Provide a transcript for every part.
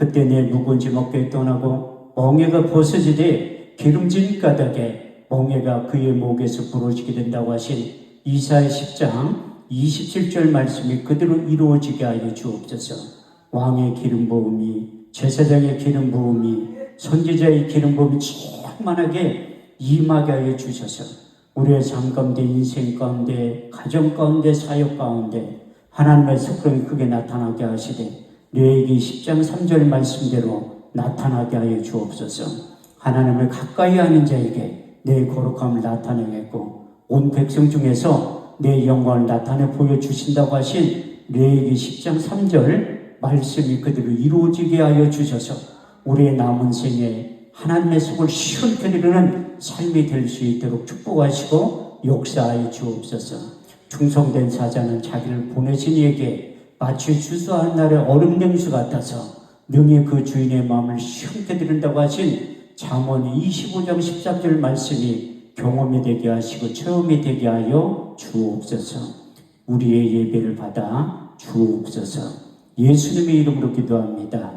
그때 내 묵은 짐 어깨에 떠나고 멍에가 벗어지되 기름진 가닥에 멍에가 그의 목에서 부러지게 된다고 하신 이사야 10장 27절 말씀이 그대로 이루어지게 하여 주옵소서. 왕의 기름 부음이, 제사장의 기름 부음이, 선지자의 기름 부음이 충만하게 임하게 하여 주셔서 우리의 삶 가운데, 인생 가운데, 가정 가운데, 사역 가운데 하나님의 속성이 크게 나타나게 하시되 레위기 10장 3절 말씀대로 나타나게 하여 주옵소서. 하나님을 가까이 하는 자에게 내 거룩함을 나타내겠고 온 백성 중에서 내 영광을 나타내 보여주신다고 하신 레위기 10장 3절 말씀이 그대로 이루어지게 하여 주셔서 우리의 남은 생에 하나님의 속을 시원케 이루는 삶이 될 수 있도록 축복하시고 역사하여 주옵소서. 충성된 사자는 자기를 보내신 이에게 마치 주수한 날의 얼음 냉수 같아서 능히 그 주인의 마음을 시원케 드린다고 하신 잠언 25장 14절 말씀이 경험이 되게 하시고 체험이 되게 하여 주옵소서. 우리의 예배를 받아 주옵소서. 예수님의 이름으로 기도합니다.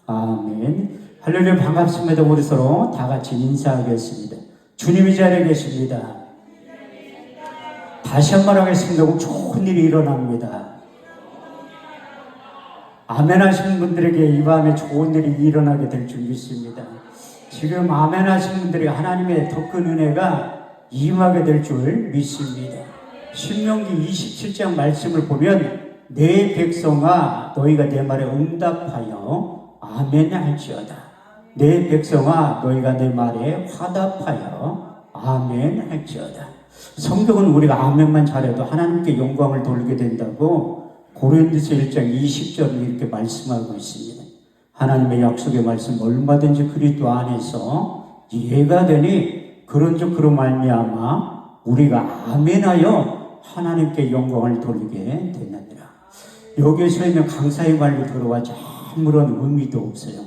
아멘. 할렐루야. 반갑습니다. 우리 서로 다 같이 인사하겠습니다. 주님이 자리에 계십니다. 다시 한번 하겠습니다. 좋은 일이 일어납니다. 아멘 하시는 분들에게 이 밤에 좋은 일이 일어나게 될 줄 믿습니다. 지금 아멘 하시는 분들에게 하나님의 더 큰 은혜가 임하게 될 줄 믿습니다. 신명기 27장 말씀을 보면 내 백성아 너희가 내 말에 응답하여 아멘 할지어다. 내 백성아 너희가 내 말에 화답하여 아멘 할지어다. 성경은 우리가 아멘만 잘해도 하나님께 영광을 돌리게 된다고 고린도서 1장 20절을 이렇게 말씀하고 있습니다. 하나님의 약속의 말씀 얼마든지 그리스도 안에서 이해가 되니 그런즉 그로 말미암아 우리가 아멘하여 하나님께 영광을 돌리게 되느니라. 여기에 서 있는 강사의 말로 들어와지 아무런 의미도 없어요.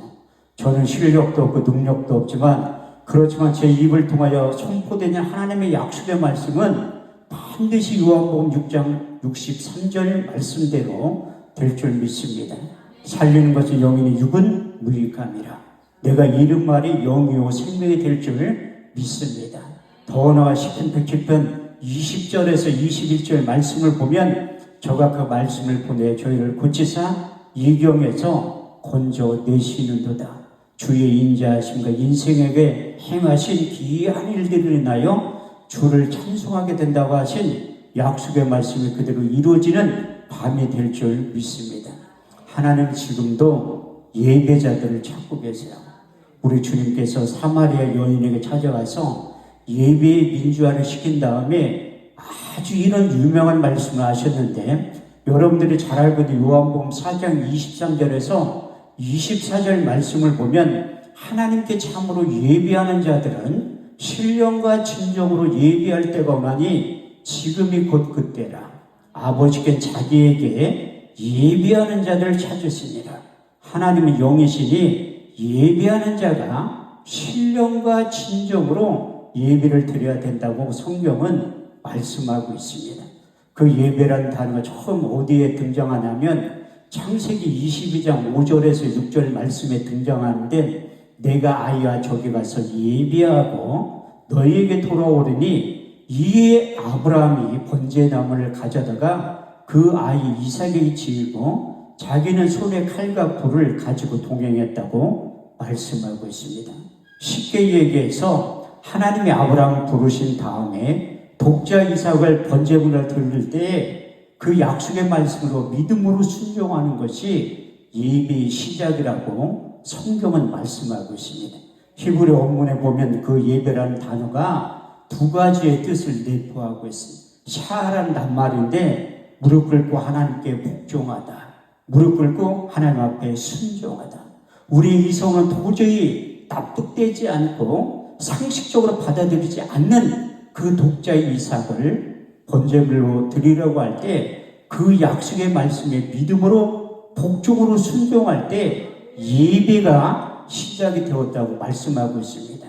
저는 실력도 없고 능력도 없지만 그렇지만 제 입을 통하여 선포되는 하나님의 약속의 말씀은 반드시 요한복음 6장 63절 말씀대로 될 줄 믿습니다. 살리는 것은 영이니 육은 무익함이라. 내가 이른 말이 영이요 생명이 될 줄 믿습니다. 더 나아가 시편 107편 20절에서 21절 말씀을 보면 저가 그 말씀을 보내 저희를 고치사 이경에서 건져내시는도다. 주의 인자하심과 인생에게 행하신 기이한 일들을 인하여 주를 찬송하게 된다고 하신 약속의 말씀이 그대로 이루어지는 밤이 될 줄 믿습니다. 하나님 지금도 예배자들을 찾고 계세요. 우리 주님께서 사마리아 여인에게 찾아가서 예배의 민주화를 시킨 다음에 아주 이런 유명한 말씀을 하셨는데 여러분들이 잘 알고 있는 요한복음 4장 23절에서 24절 말씀을 보면 하나님께 참으로 예배하는 자들은 신령과 진정으로 예배할 때가 오나니 지금이 곧 그때라. 아버지께 자기에게 예배하는 자들을 찾으시니라. 하나님은 영이시니 예배하는 자가 신령과 진정으로 예배를 드려야 된다고 성경은 말씀하고 있습니다. 그 예배라는 단어가 처음 어디에 등장하냐면 창세기 22장 5절에서 6절 말씀에 등장하는데 내가 아이와 저기 가서 예배하고 너희에게 돌아오리니 이에 아브라함이 번제나무를 가져다가 그 아이 이삭에게 지우고 자기는 손에 칼과 불을 가지고 동행했다고 말씀하고 있습니다. 쉽게 얘기해서 하나님이 아브라함을 부르신 다음에 독자 이삭을 번제물을 드릴 때 그 약속의 말씀으로 믿음으로 순종하는 것이 예배의 시작이라고 성경은 말씀하고 있습니다. 히브리 원문에 보면 그 예배라는 단어가 두 가지의 뜻을 내포하고 있습니다. 샤라는 낱말인데 무릎 꿇고 하나님께 복종하다. 무릎 꿇고 하나님 앞에 순종하다. 우리의 이성은 도저히 납득되지 않고 상식적으로 받아들이지 않는 그 독자의 이삭을 번제물로 드리려고 할 때 그 약속의 말씀에 믿음으로 복종으로 순종할 때 예배가 시작이 되었다고 말씀하고 있습니다.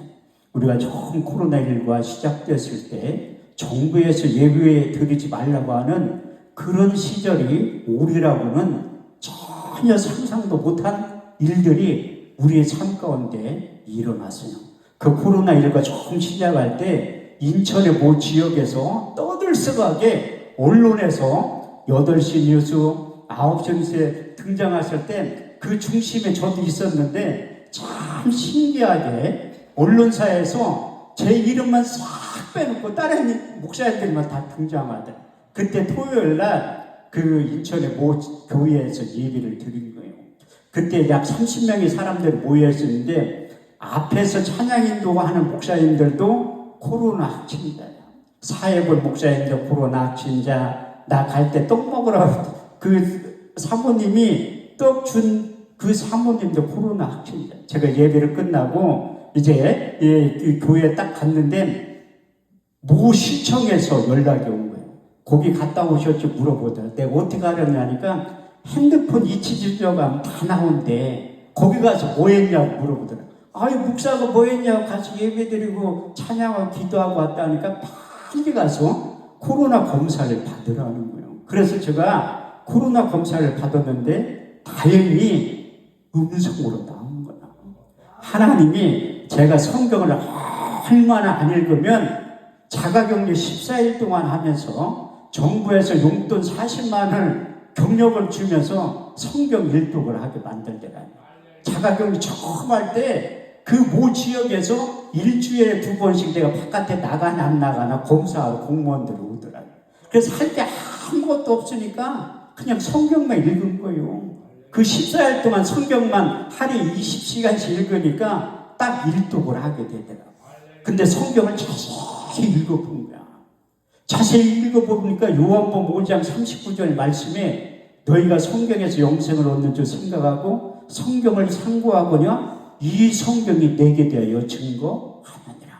우리가 처음 코로나19가 시작됐을 때 정부에서 예배 드리지 말라고 하는 그런 시절이 오리라고는 전혀 상상도 못한 일들이 우리의 삶 가운데 일어났어요. 그 코로나19가 조금 시작할 때 인천의 모 지역에서 떠들썩하게 언론에서 8시 뉴스, 9시 뉴스에 등장하실 때 그 중심에 저도 있었는데 참 신기하게 언론사에서 제 이름만 싹 빼놓고 다른 목사님들만 다 등장하더라고요. 그때 토요일 날 그 인천의 모 교회에서 예배를 드린 거예요. 그때 약 30명의 사람들이 모여 있었는데 앞에서 찬양 인도하는 목사님들도 코로나 확진자야. 사회볼 목사님도 코로나 확진자. 나 갈 때 떡 먹으라고 그 사모님이 떡 준 그 사모님도 코로나 확진자. 제가 예배를 끝나고 이제 그 교회에 딱 갔는데 모 시청에서 연락이 온 거예요. 거기 갔다 오셨지 물어보더라. 내가 어떻게 하려냐니까 핸드폰 이치지저가 다 나온대. 거기 가서 뭐 했냐고 물어보더라. 아유, 목사가 뭐 했냐고 가서 예배드리고 찬양하고 기도하고 왔다니까 빨리 가서 코로나 검사를 받으라는 거예요. 그래서 제가 코로나 검사를 받았는데 다행히 음성으로 나온 거야. 하나님이 제가 성경을 얼마나 안 읽으면 자가격리 14일 동안 하면서 정부에서 용돈 40만 원을 경력을 주면서 성경 일독을 하게 만들더라고요. 자가격리 처음 할 때 그 모 지역에서 일주일에 2번씩 내가 바깥에 나가나 안 나가나 검사하러 공무원들이 오더라고요. 그래서 할 게 아무것도 없으니까 그냥 성경만 읽은 거예요. 그 14일 동안 성경만 하루에 20시간씩 읽으니까 딱 일독을 하게 되더라고요. 근데 성경을 자세히 읽어본 거야. 자세히 읽어보니까 요한복음 5장 39절 말씀에 너희가 성경에서 영생을 얻는 줄 생각하고 성경을 상고하거냐 이 성경이 내게 대하여 증거하느니라.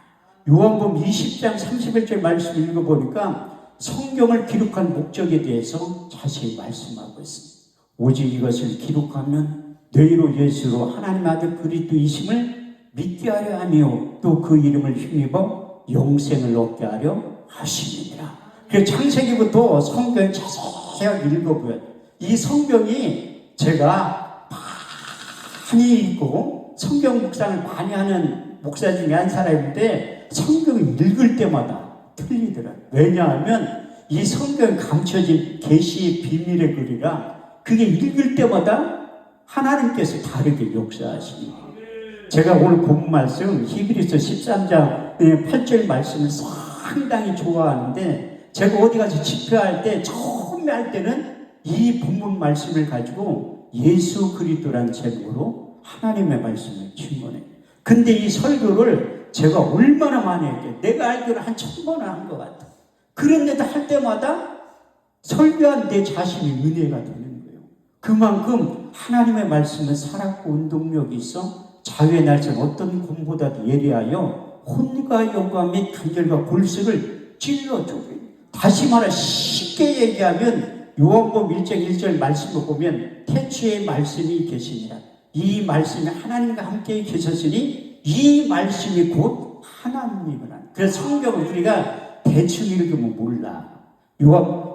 요한복음 20장 31절 말씀 읽어보니까 성경을 기록한 목적에 대해서 자세히 말씀하고 있습니다. 오직 이것을 기록하면 너희로 예수로 하나님 아들 그리스도이심을 믿게 하려 하며 또 그 이름을 힘입어 영생을 얻게 하려 하시느니라. 그래서 창세기부터 성경을 자세히 읽어보아요. 이 성경이 제가 많이 읽고 성경 묵상을 많이 하는 목사 중에 한 사람인데 성경을 읽을 때마다 틀리더라고요. 왜냐하면 이 성경에 감춰진 계시의 비밀의 글이라 그게 읽을 때마다 하나님께서 다르게 역사하시는 거예요. 제가 오늘 본 말씀 히브리서 13장 8절 말씀을 상당히 좋아하는데 제가 어디 가서 집회할 때 처음에 할 때는 이 본문 말씀을 가지고 예수 그리스도라는 제목으로 하나님의 말씀을 증거해요. 근데 이 설교를 제가 얼마나 많이 했게 내가 알기로는 한 1000번을 한 것 같아. 그런데도 할 때마다 설교한 내 자신이 은혜가 되는 거예요. 그만큼 하나님의 말씀은 살았고 운동력이 있어 자유의 날선 어떤 곰보다도 예리하여 혼과 영과 및 간절과 골석을 찔러줘요. 다시 말해 쉽게 얘기하면 요한복음 1장 1절 말씀을 보면 태초에 말씀이 계시니라. 이 말씀이 하나님과 함께 계셨으니 이 말씀이 곧 하나님이구나. 그래서 성경을 우리가 대충 읽으면 몰라.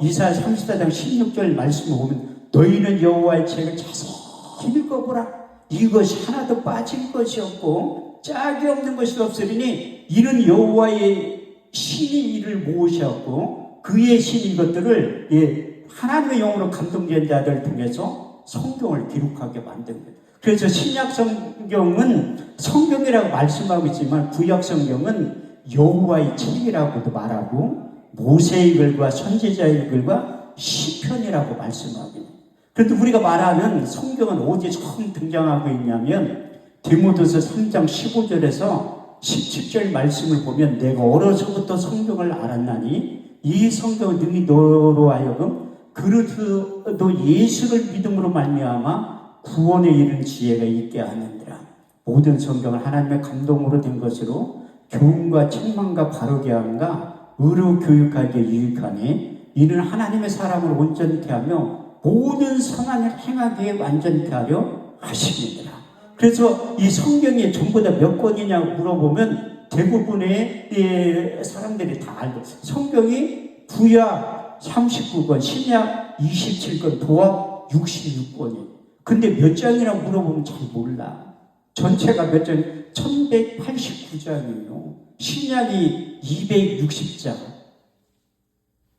이사야 34장 16절 말씀을 보면 너희는 여호와의 책을 자세히 읽어보라. 이것이 하나도 빠진 것이 없고 짝이 없는 것이 없으리니 이는 여호와의 신이 이를 모으셨고 그의 신이 이것들을 하나님의 영으로 감동된 자들을 통해서 성경을 기록하게 만든 거예요. 그래서 신약 성경은 성경이라고 말씀하고 있지만 구약 성경은 여호와의 책이라고도 말하고 모세의 글과 선지자의 글과 시편이라고 말씀하고 있어요. 그런데 우리가 말하는 성경은 어디에 처음 등장하고 있냐면 디모데서 3장 15절에서 17절 말씀을 보면 내가 어려서부터 성경을 알았나니 이 성경은 능히 너로 하여금 그리스도 예수를 믿음으로 말미암아 구원에 이르는 지혜가 있게 하느니라. 모든 성경은 하나님의 감동으로 된 것으로 교훈과 책망과 바르게 함과 의로 교육하기에 유익하니 이는 하나님의 사람을 온전케 하며 모든 선한 일을 행하기에 완전케 하려 하십니다. 그래서 이 성경이 전부 다 몇 권이냐고 물어보면 대부분의 사람들이 다 알고 성경이 구약 39권, 신약 27권, 도합 66권이에요. 근데 몇 장이나 물어보면 잘 몰라. 전체가 몇 장? 1189장이에요. 신약이 260장,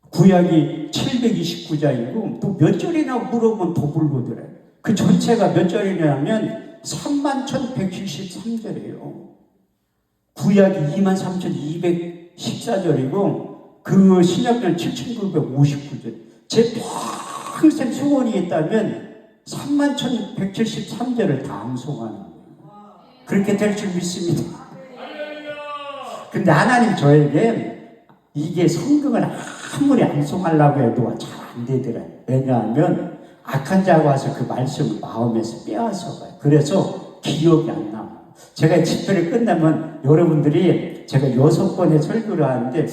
구약이 729장이고 또 몇 절이나 물어보면 더 모르더래. 그 전체가 몇 절이냐면 31,173절이에요. 구약이 23,214절이고 그 신약은 7,959절. 제 평생 소원이 있다면 31,173절을 다 암송하는 거예요. 그렇게 될 줄 믿습니다. 근데 하나님 저에게 이게 성경을 아무리 암송하려고 해도 잘 안 되더라. 왜냐하면 악한 자가 와서 그 말씀을 마음에서 빼앗아 가요. 그래서 기억이 안 나요. 제가 집회를 끝나면 여러분들이 제가 6번의 설교를 하는데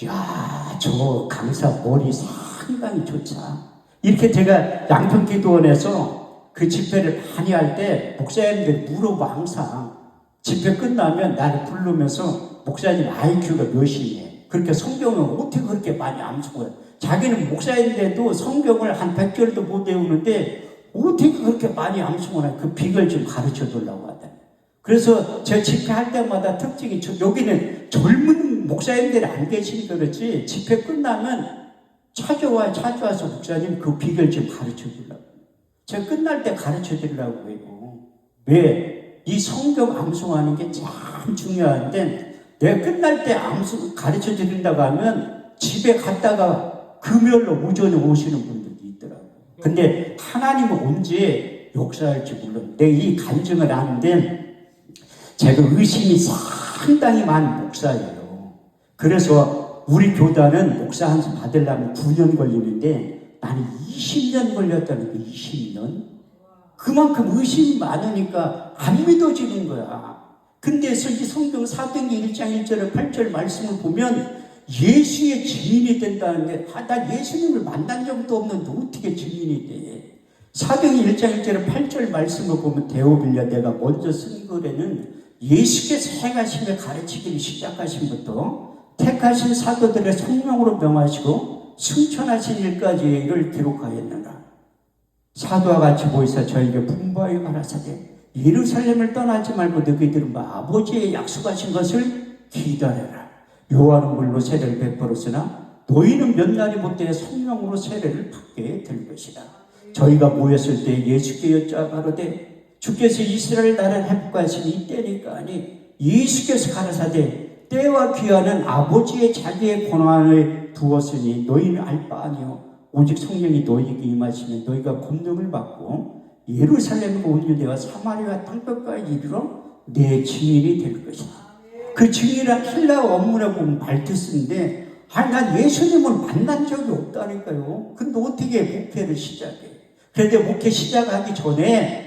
야, 저 강사 머리 상당히 좋다. 이렇게 제가 양평기도원에서 그 집회를 많이 할 때 목사님들 물어봐. 항상 집회 끝나면 나를 부르면서 목사님 IQ가 몇이냐, 그렇게 성경을 어떻게 그렇게 많이 암송해요. 자기는 목사인데도 성경을 한 100절도 못 외우는데 어떻게 그렇게 많이 암송하나, 그 비결 좀 가르쳐 주려고 하다. 그래서 제가 집회할 때마다 특징이, 여기는 젊은 목사님들이 안 계시니까 그렇지, 집회 끝나면 찾아와서 목사님 그 비결 좀 가르쳐 주려고. 제가 끝날 때 가르쳐 주려고 해요. 왜? 이 성경 암송하는 게 참 중요한데, 내가 끝날 때 암송 가르쳐 드린다고 하면 집에 갔다가 금요일로 오전에 오시는 분들도 있더라고요. 근데 하나님은 언제 역사할지 몰라요. 내가 이 간증을 하는데 제가 의심이 상당히 많은 목사예요. 그래서 우리 교단은 목사 한수 받으려면 9년 걸리는데 나는 20년 걸렸다는 거예요. 20년. 그만큼 의심이 많으니까 안 믿어지는 거야. 근데 이 성경 사도행전 1장 1절에 8절 말씀을 보면 예수의 증인이 된다는데, 나 예수님을 만난 적도 없는데 어떻게 증인이 돼? 사도행전 1장 1절에 8절 말씀을 보면, 데오빌랴, 내가 먼저 쓴 글에는 예수께서 행하심에 가르치기를 시작하신부터 택하신 사도들의 성령으로 명하시고 승천하신 일까지 이를 기록하였느라. 사도와 같이 보이사 저에게 분부하여 가라사대 예루살렘을 떠나지 말고 너희들은 아버지의 약속하신 것을 기다려라. 요한은 물로 세례를 베풀었으나 너희는 몇 날이 못되어 성령으로 세례를 받게 될 것이다. 저희가 모였을 때 예수께 여쭤 가로되 주께서 이스라엘 나라를 회복하시니 이때니까 하니, 예수께서 가라사대 때와 기한은 아버지의 자기의 권한을 두었으니 너희는 알 바 아니요 오직 성령이 너희에게 임하시면 너희가 권능을 받고 예루살렘과 온 유대와 사마리아 땅끝까지 이르러 내 증인이 될 것이다. 그 증인이란 헬라어 원문에 보면 말투스인데, 난 예수님을 만난 적이 없다니까요. 근데 어떻게 목회를 시작해? 그런데 목회 시작하기 전에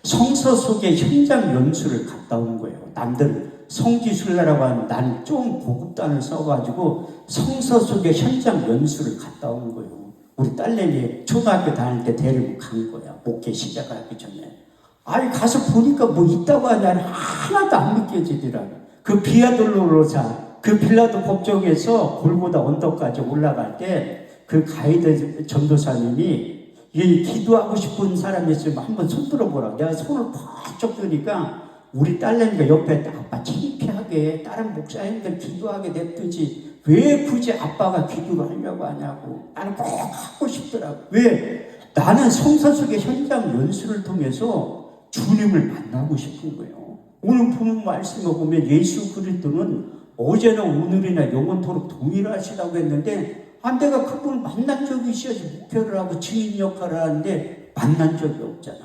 성서 속에 현장 연수를 갔다 온 거예요. 남들 성지순례라고 하는, 나는 좀 고급단을 써가지고 성서 속에 현장 연수를 갔다 온 거예요. 우리 딸내미 초등학교 다닐 때 데리고 간 거야. 목회 시작하기 전에. 아니 가서 보니까 뭐 있다고 하냐, 하나도 안 느껴지더라고요. 그 비아돌로로사, 그 빌라도 법정에서 골고다 언덕까지 올라갈 때 그 가이드 전도사님이 이 기도하고 싶은 사람이 있으면 한번 손 들어보라. 내가 손을 퍽쩍 드니까 우리 딸내미가 옆에, 아빠 창피하게 다른 목사님들 기도하게 냅두지 왜 굳이 아빠가 기도를 하려고 하냐고. 나는 꼭 하고 싶더라고. 왜? 나는 성서 속의 현장 연수를 통해서 주님을 만나고 싶은 거예요. 오늘 보는 말씀을 보면 예수 그리스도는 어제나 오늘이나 영원토록 동일하시다고 했는데, 내가 그분을 만난 적이 있어야지 목표를 하고 증인 역할을 하는데 만난 적이 없잖아.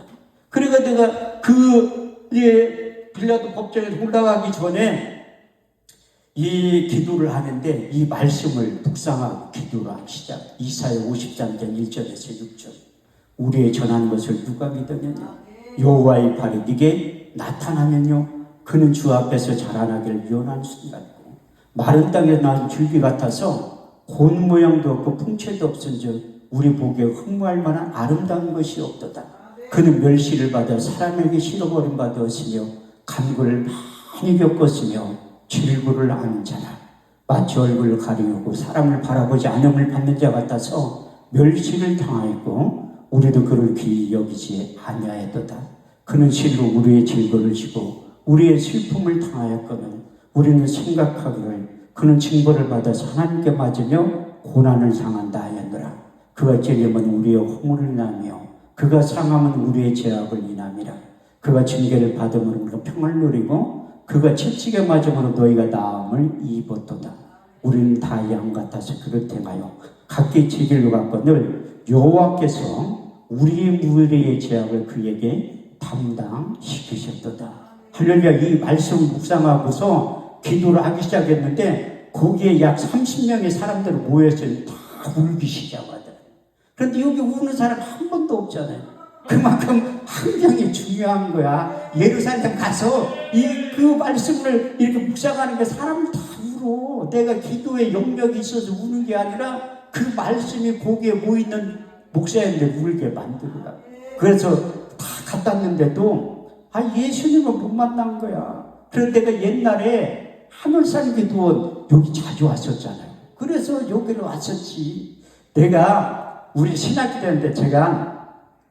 그러니까 내가 빌라도 법정에 올라가기 전에 이 기도를 하는데 이 말씀을 묵상하고 기도를 하기 시작. 이사야 53장 1절에서 6절. 우리의 전한 것을 누가 믿으느냐? 여호와의 발이 네게 나타나면요, 그는 주 앞에서 자라나기를 유언한 순 같고 마른 땅에 난 줄기 같아서 곤 모양도 없고 풍채도 없은즉 우리 보기에 흠모할 만한 아름다운 것이 없도다. 그는 멸시를 받아 사람에게 실어버림 받았으며 간구를 많이 겪었으며 질구를 하는 자라. 마치 얼굴을 가리우고 사람을 바라보지 않음을 받는 자 같아서 멸시를 당하였고 우리도 그를 귀히 여기지 아니하였도다. 그는 실로 우리의 질거를 지고 우리의 슬픔을 당하였거늘 우리는 생각하기를 그는 징벌을 받아서 하나님께 맞으며 고난을 당한다 하였노라. 그가 찔림은 우리의 허물을 인하며 그가 상함은 우리의 죄악을 인함이라. 그가 징계를 받음으로 우리가 평을 누리고 그가 채찍에 맞음으로 너희가 나음을 입었도다. 우리는 다 양 같아서 그를 행하여 각기 제 길로 갔거늘 여호와께서 우리의 무리의 죄악을 그에게 담당시키셨도다. 할렐루야. 이 말씀 묵상하고서 기도를 하기 시작했는데 거기에 약 30명의 사람들이 모여서 다 울기 시작하더라. 그런데 여기 우는 사람 한 번도 없잖아요. 그만큼 환경이 중요한 거야. 예루살렘 가서 그 말씀을 이렇게 묵상하는 게 사람을 다 울어. 내가 기도에 영역이 있어서 우는 게 아니라 그 말씀이 거기에 모이는 목사님들 울게 만들더라. 그래서 다 갔다 왔는데도 예수님을 못 만난 거야. 그런데 내가 옛날에 하늘산 기도원 여기 자주 왔었잖아요. 그래서 여기로 왔었지. 내가 우리 신학기 때인데 제가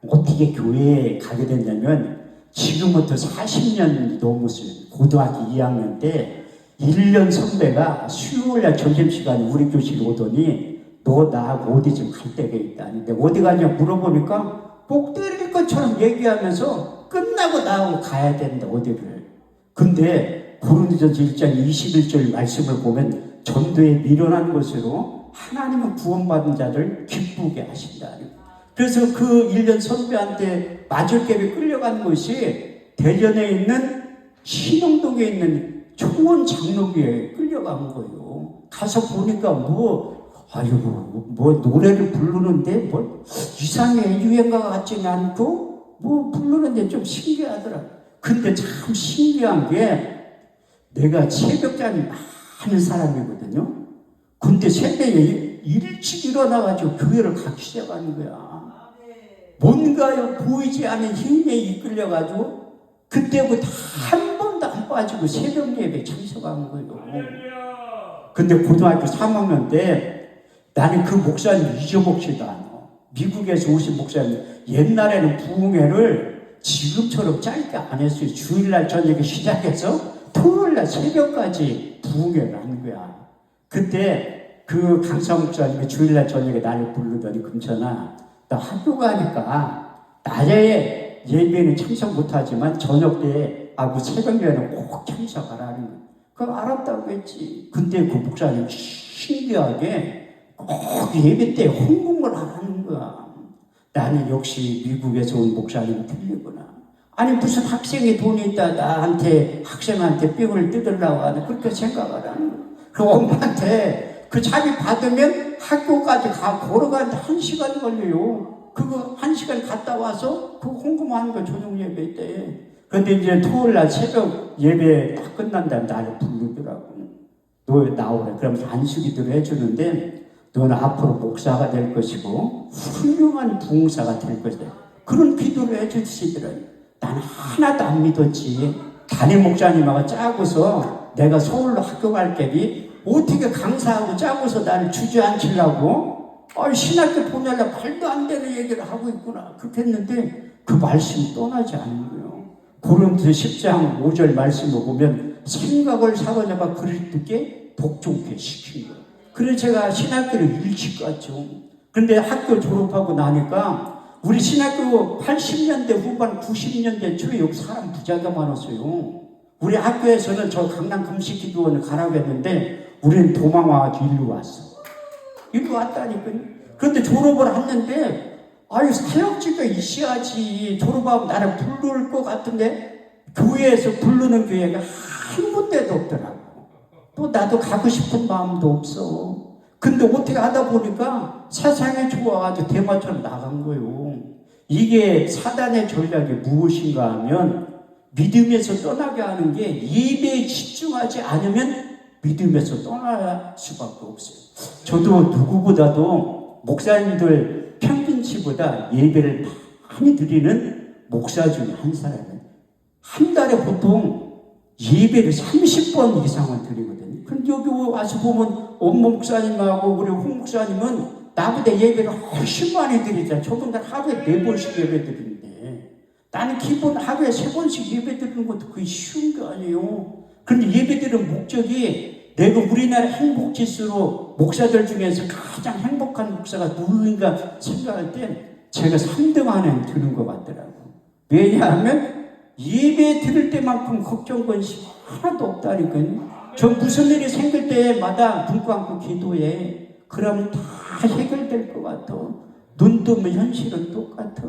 어떻게 교회에 가게 됐냐면 지금부터 40년 넘었어요. 고등학교 2학년 때 1년 선배가 수요일날 점심시간에 우리 교실 오더니 너 나하고 어디 좀 갈 데가 있다. 근데 어디 가냐 물어보니까 꼭 때릴 것처럼 얘기하면서 끝나고 나하고 가야 된다 어디를. 근데 고린도전서 1장 21절 말씀을 보면 전도에 미련한 것으로 하나님은 구원받은 자를 기쁘게 하신다. 그래서 그 1년 선배한테 맞을개비 끌려간 것이 대전에 있는 신흥동에 있는 초원 장로교에 끌려간 거예요. 가서 보니까 노래를 부르는데 이상해. 유행가 같지는 않고 부르는데 좀 신기하더라. 근데 참 신기한 게 내가 새벽잠이 많은 사람이거든요. 근데 새벽에 일찍 일어나가지고 교회를 가기 시작하는 거야. 뭔가요 보이지 않은 힘에 이끌려가지고 그때부터 한 번도 안 빠지고 새벽 예배에 참석한 거예요. 근데 고등학교 3학년 때 나는 그 목사님 잊어먹지도 않아. 미국에서 오신 목사님 옛날에는 부흥회를 지금처럼 짧게 안 했어요. 주일날 저녁에 시작해서 토요일날 새벽까지 부흥회를 하는 거야. 그때 그 강사 목사님이 주일날 저녁에 나를 부르더니 금천아 나 학교 가니까 낮에 예배는 참석 못하지만 저녁 때 새벽 예배는 꼭 참석하라는 거야. 그거 알았다고 했지. 근데 그 목사님 신기하게 꼭 예배 때 헌금을 하라는 거야. 나는 역시 미국에서 온 목사님 틀리구나. 아니 무슨 학생이 돈이 있다 나한테 학생한테 뼈를 뜯으려고 하는 그렇게 생각을 하는 거야. 그 엄마한테 그 자비 받으면 학교까지 걸어가는데 1시간 걸려요. 그거 1시간 갔다 와서 그 헌금하는 거 저녁 예배 때. 근데 이제 토요일날 새벽 예배 딱 끝난 다음에 나를 부르더라고. 너 나오래. 그럼 안수기도를 해주는데 너는 앞으로 목사가 될 것이고 훌륭한 부흥사가 될 것이다. 그런 기도를 해주시더라고요. 나는 하나도 안 믿었지. 담임 목사님하고 짜고서 내가 서울로 학교 갈 때니 어떻게 강사하고 짜고서 나를 주저앉히려고 신학교 보내려고 말도 안 되는 얘기를 하고 있구나. 그렇게 했는데 그 말씀이 떠나지 않는 거예요. 고린도서 10장 5절 말씀을 보면 생각을 사로잡아 그리스도께 복종케 시킨 거예요. 그래서 제가 신학교를 일찍 갔죠. 근데 학교 졸업하고 나니까 우리 신학교 80년대 후반 90년대 초에 여기 사람 부자가 많았어요. 우리 학교에서는 저 강남 금식기도원을 가라고 했는데 우리는 도망와가지고 일로 왔어. 일로 왔다니까요. 그런데 졸업을 했는데 사역지가 있어야지. 졸업하면 나를 부를 것 같은데 교회에서 부르는 교회가 한 군데도 없더라고. 또 나도 가고 싶은 마음도 없어. 근데 어떻게 하다 보니까 세상에 좋아가지고 대마처럼 나간 거예요. 이게 사단의 전략이 무엇인가 하면 믿음에서 떠나게 하는 게 예배에 집중하지 않으면 믿음에서 떠날 수밖에 없어요. 저도 누구보다도 목사님들 평균치보다 예배를 많이 드리는 목사 중에 한 사람이에요. 한 달에 보통 예배를 30번 이상을 드리거든요. 근데 여기 와서 보면 엄모 목사님하고 우리 홍 목사님은 나보다 예배를 훨씬 많이 드리잖아. 저분들 하루에 4번씩 예배 드리는데 나는 기본 하루에 3번씩 예배 드리는 것도 그게 쉬운 게 아니에요. 그런데 예배 드리는 목적이 내가 우리나라 행복 지수로 목사들 중에서 가장 행복한 목사가 누구인가 생각할 때 제가 3등 안에 드는 것 같더라고. 왜냐하면 예배 드릴 때만큼 걱정건시 하나도 없다니까요. 저 무슨 일이 생길 때마다 눈 감고 기도해. 그러면 다 해결될 것 같아. 눈 뜨면 현실은 똑같아.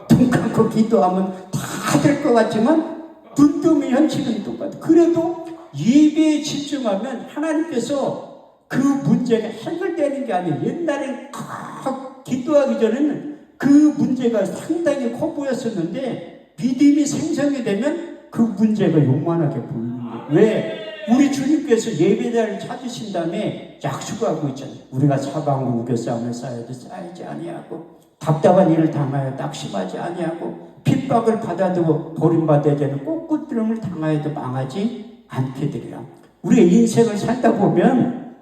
눈 감고 기도하면 다 될 것 같지만 눈 뜨면 현실은 똑같아. 그래도 예배에 집중하면 하나님께서 그 문제가 해결되는 게 아니에요. 옛날엔 기도하기 전에는 그 문제가 상당히 커 보였었는데 믿음이 생성이 되면 그 문제가 요만하게 보이는 거예요. 왜? 우리 주님께서 예배자를 찾으신 다음에 약속하고 있잖아요. 우리가 사방으로 우겨 싸움을 쌓여도 쌓이지 아니하고 답답한 일을 당하여 낙심하지 아니하고 핍박을 받아도 버림받아야 되는 꼿꼿들음을 당하여도 망하지 않게 되리라. 우리의 인생을 살다 보면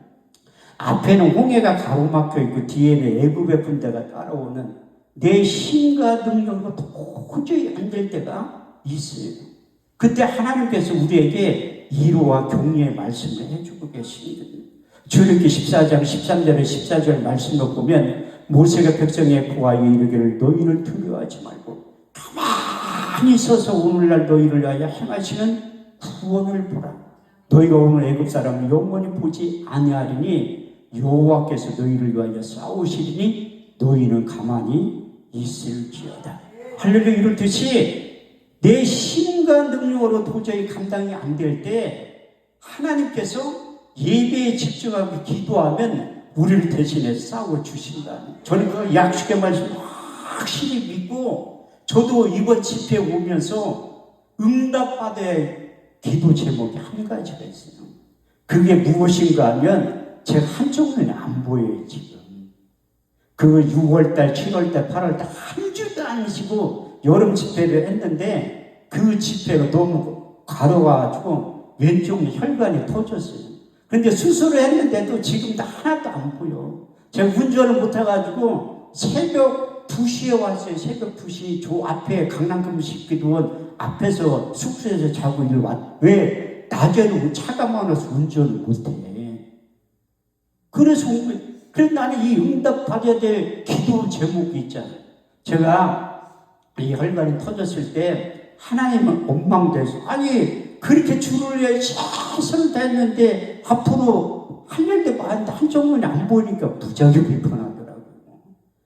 앞에는 홍해가 가로막혀 있고 뒤에는 애굽의 군대가 따라오는 내 힘과 능력으로 도저히 안 될 때가 있어요. 그때 하나님께서 우리에게 위로와 격려의 말씀을 해주고 계시거든요. 출애굽기 14장 13절에 14절 말씀을 보면 모세가 백성에 보아여 이르기를 너희를 두려워하지 말고 가만히 서서 오늘날 너희를 위하여 행하시는 구원을 보라. 너희가 오늘 애굽 사람을 영원히 보지 아니하리니 여호와께서 너희를 위하여 싸우시리니 너희는 가만히 있을지어다. 할렐루야. 이렇듯이 내 힘과 능력으로 도저히 감당이 안 될 때 하나님께서 예배에 집중하고 기도하면 우리를 대신해 싸워주신다. 저는 그 약속의 말씀을 확실히 믿고 저도 이번 집회 오면서 응답받아야 할 기도 제목이 한 가지가 있어요. 그게 무엇인가 하면 제가 한쪽 눈에 안 보여요. 지금 그 6월달 7월달 8월달 한 주도 안 쉬고 여름 집회를 했는데 그 집회가 너무 가려워가지고 왼쪽 혈관이 터졌어요. 그런데 수술을 했는데도 지금도 하나도 안 보여. 제가 운전을 못해가지고 새벽 2시에 왔어요. 새벽 2시 저 앞에 강남금식기도원 앞에서 숙소에서 자고 일로 왔. 왜? 낮에는 차가 많아서 운전을 못해. 그래서 나는 이 응답 받아야 될 기도 제목이 있잖아요. 제가 이 혈관이 터졌을 때 하나님은 원망돼서 아니 그렇게 주를 위해 최선을 다했는데 앞으로 할 일도 많은데 한쪽 눈이 안 보이니까 무지하게 불편하더라고요.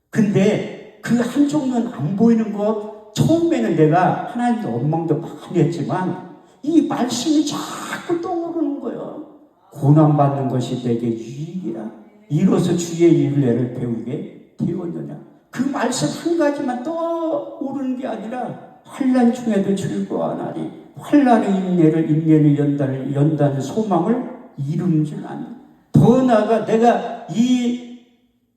근데 그 한쪽 눈 안 보이는 것 처음에는 내가 하나님도 원망도 많이 했지만 이 말씀이 자꾸 떠오르는 거예요. 고난받는 것이 내게 유익이라 이로써 주의 윤례를 배우게 되었느냐. 그 말씀 한 가지만 떠오르는 게 아니라 환난 중에도 즐거워하나니 환난의 인내를 연다는 소망을 이루는 줄 아니. 더 나아가 내가 이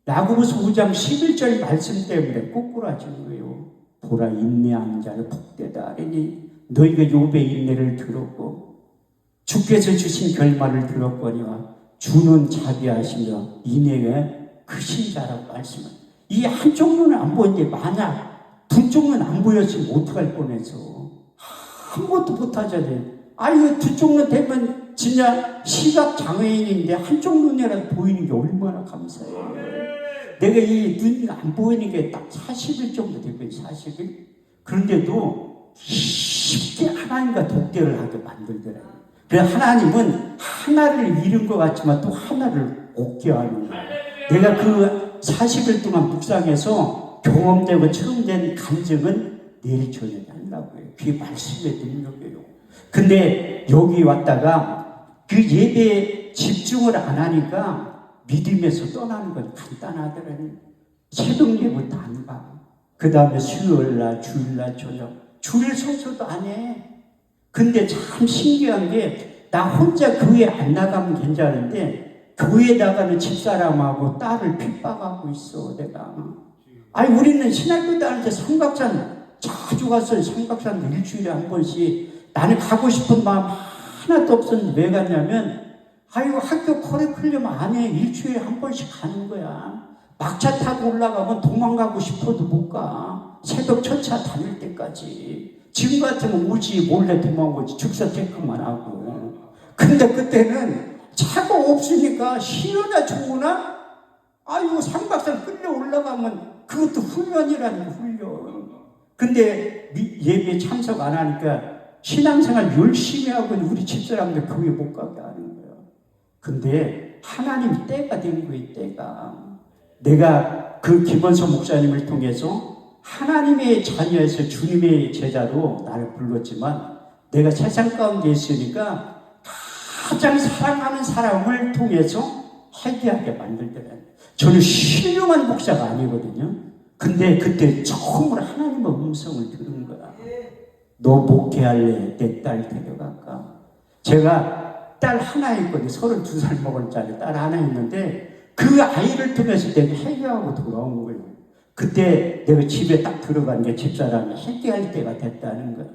야고보서 5장 11절 말씀 때문에 꼬꾸라지는 거예요. 보라 인내하는 자는 복되다 하리니 너희가 욥의 인내를 들었고 주께서 주신 결말을 들었거니와 주는 자비하시며 인내가 크신 자라고 말씀을. 이 한쪽 눈은 안 보이는데 만약 두 쪽 눈 안 보였으면 어떡할 뻔해서 아무것도 못하잖아요. 아유 두 쪽 눈 되면 진짜 시각장애인인데 한쪽 눈이라도 보이는 게 얼마나 감사해요. 내가 이 눈이 안 보이는 게 딱 40일 정도 됐거든요. 40일. 그런데도 쉽게 하나님과 독대를 하게 만들더라고요. 그래서 하나님은 하나를 잃은 것 같지만 또 하나를 얻게 하는 거예요. 내가 그 40일 동안 묵상해서 경험되고 체험된 감정은 내일 저녁에 하려고 해요. 그게 말씀의 능력이에요. 근데 여기 왔다가 그 예배에 집중을 안 하니까 믿음에서 떠나는 건 간단하더라고요. 새벽 예배도 안 가. 그 다음에 수요일날, 주일날, 저녁. 주일 성수도 안 해. 근데 참 신기한 게 나 혼자 교회 안 나가면 괜찮은데 교회 나가는 집사람하고 딸을 핍박하고 있어 내가. 아니 우리는 신학교 다닐 때 삼각산 자주 갔어요. 삼각산도 일주일에 한 번씩. 나는 가고 싶은 마음 하나도 없었는데 왜 갔냐면 아이고 학교 커리큘럼 안에 일주일에 한 번씩 가는 거야. 막차 타고 올라가면 도망가고 싶어도 못 가. 새벽 첫차 다닐 때까지. 지금 같으면 오지 몰래 도망오지. 즉사 체크만 하고. 근데 그때는 차가 없으니까 싫으나 좋으나 아이고 삼박산 끌려 올라가면 그것도 훈련이라는 거 훈련. 근데 예배에 참석 안 하니까 신앙생활 열심히 하고 우리 집사람들 교회 못 가게 하는 거예요. 근데 하나님 때가 된 거예요. 때가. 내가 그 김원석 목사님을 통해서 하나님의 자녀에서 주님의 제자로 나를 불렀지만 내가 세상 가운데 있으니까 가장 사랑하는 사람을 통해서 회개하게 만들더라고요. 저는 훌륭한 목사가 아니거든요. 근데 그때 처음으로 하나님의 음성을 들은 거야. 너 목회할래? 내 딸 데려갈까? 제가 딸 하나 있거든요. 32살 먹은 딸이 딸 하나 있는데 그 아이를 통해서 내가 회개하고 돌아온 거예요. 그때 내가 집에 딱 들어간 게 집사람이 회개할 때가 됐다는 거야.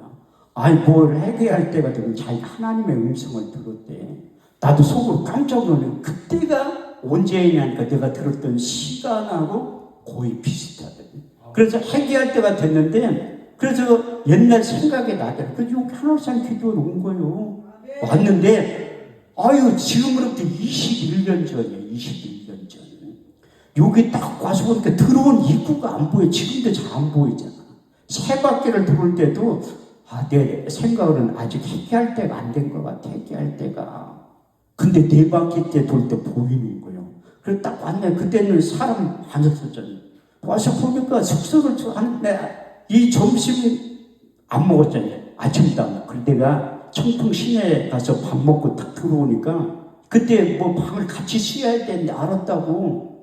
아니 뭘 회개할 때가 되면 자기가 하나님의 음성을 들었대. 나도 속으로 깜짝 놀랐는데 그때가 언제냐니까 내가 들었던 시간하고 거의 비슷하더라고요. 그래서 회개할 때가 됐는데 그래서 옛날 생각이 나더라고요. 그래서 여기 한옥산 기도로 온 거예요. 왔는데 아유 지금으로부터 21년 전이에요. 21년 전. 여기 딱 와서 보니까 들어온 입구가 안 보여. 지금도 잘 안 보이잖아. 세 바퀴를 돌 때도 내 생각으로는 아직 회개할 때가 안 된 것 같아. 회개할 때가. 근데 네 바퀴 때 돌 때 보이는 거예요. 그래서 딱 왔네. 그때는 사람 많았었잖아요. 와서 보니까 숙소를 하는데 이 점심 안 먹었잖아요. 아침도 안 먹고. 그래서 내가 청풍 시내에 가서 밥 먹고 딱 들어오니까 그때 뭐 방을 같이 쉬어야 되는데 알았다고.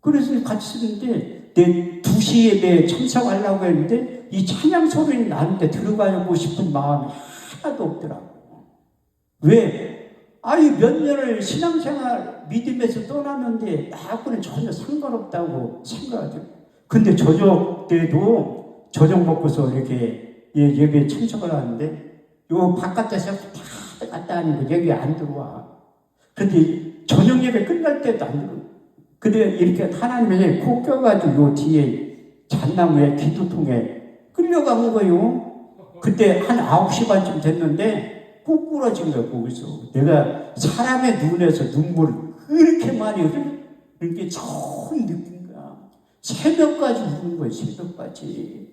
그래서 같이 쓰는데 내 2시 예배에 참석하려고 했는데 이 찬양 소리는 나는데 들어가고 싶은 마음이 하나도 없더라고. 왜? 아니 몇 년을 신앙생활 믿음에서 떠났는데 나하고는 전혀 상관없다고 생각하죠. 근데 저녁 때도 저녁 먹고서 이렇게 예배에 참석을 하는데 요 바깥에서 왔다 갔다 하는 거 여기 안 들어와. 근데 저녁 예배 끝날 때도 안 들어와. 근데 이렇게 하나님이 코 껴가지고 요 뒤에 잣나무에 기도통에 끌려간 거예요. 그때 한 9시 반쯤 됐는데 꼭 부러진 거야. 거기서 내가 사람의 눈에서 눈물을 그렇게 많이 흘린 게 처음 느낀 거야. 새벽까지 우는 거예요. 새벽까지.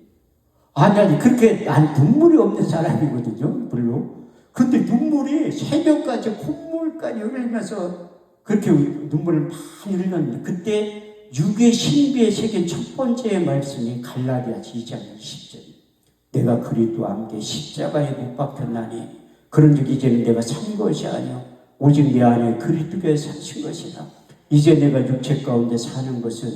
아니 그렇게 난 눈물이 없는 사람이거든요. 물론. 근데 눈물이 새벽까지 콧물까지 흘리면서 그렇게 눈물을 많이 흘렸는데 그때 육의 신비에 새긴 첫 번째 말씀이 갈라디아 2장 20절. 내가 그리스도와 함께 십자가에 못 박혔나니 그런즉 이제는 내가 산 것이 아니요 오직 내 안에 그리스도께서 사신 것이다. 이제 내가 육체 가운데 사는 것은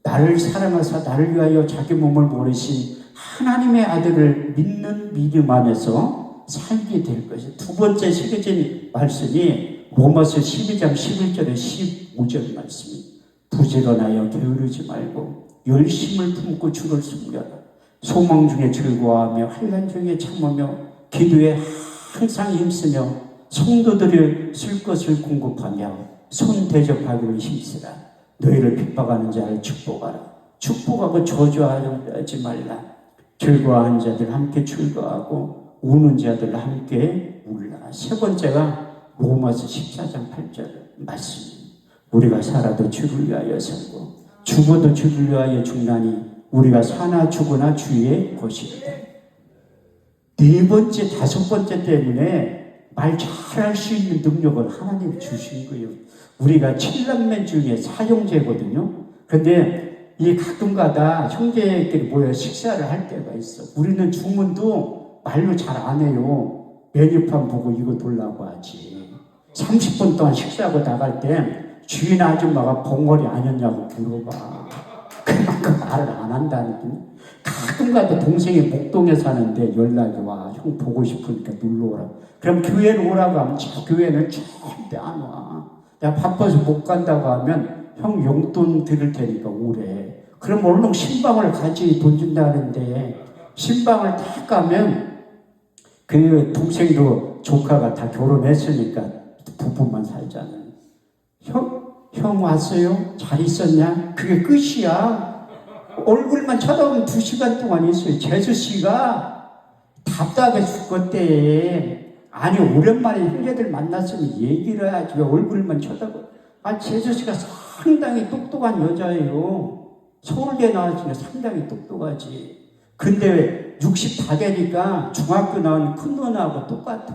나를 사랑하사 나를 위하여 자기 몸을 모르신 하나님의 아들을 믿는 믿음 안에서 살게 될 것이다. 두 번째 새겨진 말씀이 로마서 12장 11절에 15절 말씀이 부지런하여 게으르지 말고 열심을 품고 주를 섬겨라. 소망 중에 즐거워하며 환난 중에 참으며 기도에 항상 힘쓰며 성도들을 쓸 것을 공급하며 손 대접하기를 힘쓰라. 너희를 핍박하는 자를 축복하라. 축복하고 저주하지 말라. 즐거워하는 자들 함께 즐거워하고 우는 자들 함께 울라. 세 번째가 로마서 14장 8절 말씀. 우리가 살아도 주를 위하여 살고 죽어도 주를 위하여 죽나니 우리가 사나 죽으나 주의 것이다. 네 번째, 다섯 번째 때문에 말 잘할 수 있는 능력을 하나님이 주신 거예요. 우리가 7남매 중에 사형제거든요. 근데 이 가끔가다 형제끼리 모여 식사를 할 때가 있어. 우리는 주문도 말로 잘 안 해요. 메뉴판 보고 이거 돌라고 하지. 30분 동안 식사하고 나갈 때 주인 아줌마가 봉어리 아니었냐고 물어봐. 그만큼 말을 안 한다니까. 가끔가다 동생이 목동에 사는데 연락이 와. 형 보고 싶으니까 놀러 오라. 그럼 교회로 오라고 하면 저 교회는 절대 안 와. 내가 바빠서 못 간다고 하면 형 용돈 드릴 테니까 오래. 그럼 얼른 신방을 같이 돈 준다는데 신방을 딱 가면 그 동생도 조카가 다 결혼했으니까 부부만 살잖아요. 형 왔어요? 잘 있었냐? 그게 끝이야. 얼굴만 쳐다보면 2시간 동안 있어요. 재수 씨가 답답해 죽겠대. 아니 오랜만에 형제들 만났으면 얘기를 해야지 왜 얼굴만 쳐다보. 아 재수 씨가 상당히 똑똑한 여자예요. 서울대 나왔으니까 상당히 똑똑하지. 근데 60 다 되니까 중학교 나온 큰 누나하고 똑같아.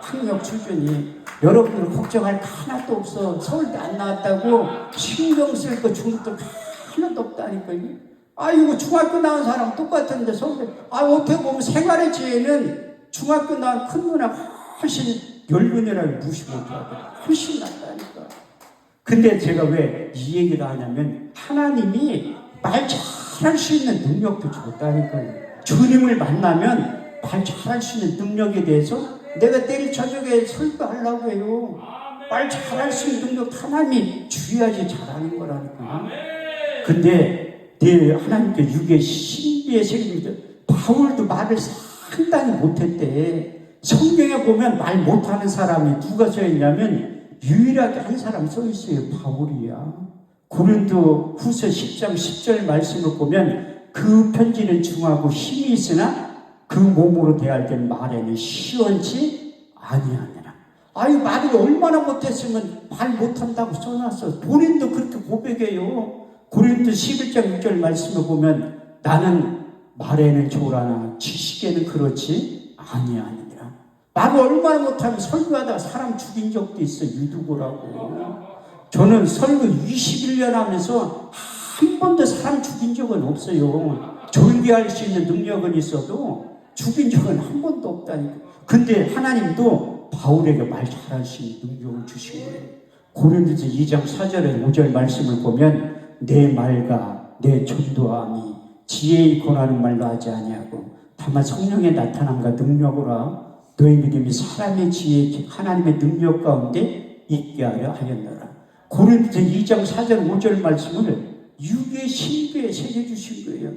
학력 수준이. 여러분들 걱정할 거 하나도 없어. 서울대 안 나왔다고 신경 쓸 거 중국도 하나도 없다니까. 아이고 중학교 나온 사람 똑같은데 서울대. 어떻게 보면 생활의 지혜는 중학교 나온 큰 누나가 훨씬 연륜이라고 무시 못하고 훨씬 낫다니까. 근데 제가 왜 이 얘기를 하냐면 하나님이 말 잘할 수 있는 능력도 줬다니까요. 주님을 만나면 말 잘할 수 있는 능력에 대해서 내가 내일 저녁에 설교하려고 해요. 말 잘할 수 있는 능력 하나님이 주야지 잘하는 거라니까. 근데 내 하나님께 육의 신비의 세계입니다. 바울도 말을 상당히 못했대. 성경에 보면 말 못하는 사람이 누가 써있냐면 유일하게 한 사람 써있어요. 바울이야. 고린도 후서 10장 10절 말씀을 보면 그 편지는 중하고 힘이 있으나 그 몸으로 대할 때 말에는 시원치 아니하니라. 아유 말을 얼마나 못했으면 말 못한다고 써놨어. 본인도 그렇게 고백해요. 고린도 11장 6절 말씀을 보면 나는 말에는 좋으나 지식에는 그렇지 아니하니라. 말을 얼마나 못하면 설교하다가 사람 죽인 적도 있어. 유두고라고. 저는 설교 21년 하면서 한 번도 사람 죽인 적은 없어요. 존귀할 수 있는 능력은 있어도 죽인 적은 한 번도 없다니까. 근데 하나님도 바울에게 말 잘할 수 있는 능력을 주신 거예요. 고린도서 2장 4절에 5절 말씀을 보면 내 말과 내 전도함이 지혜의 권하는 말로 하지 아니하고 다만 성령의 나타남과 능력으로 너희 믿음이 사람의 지혜 하나님의 능력 가운데 있게 하려 하였노라. 고린도서 2장 4절 5절 말씀을 육의 신비에 새겨주신 거예요.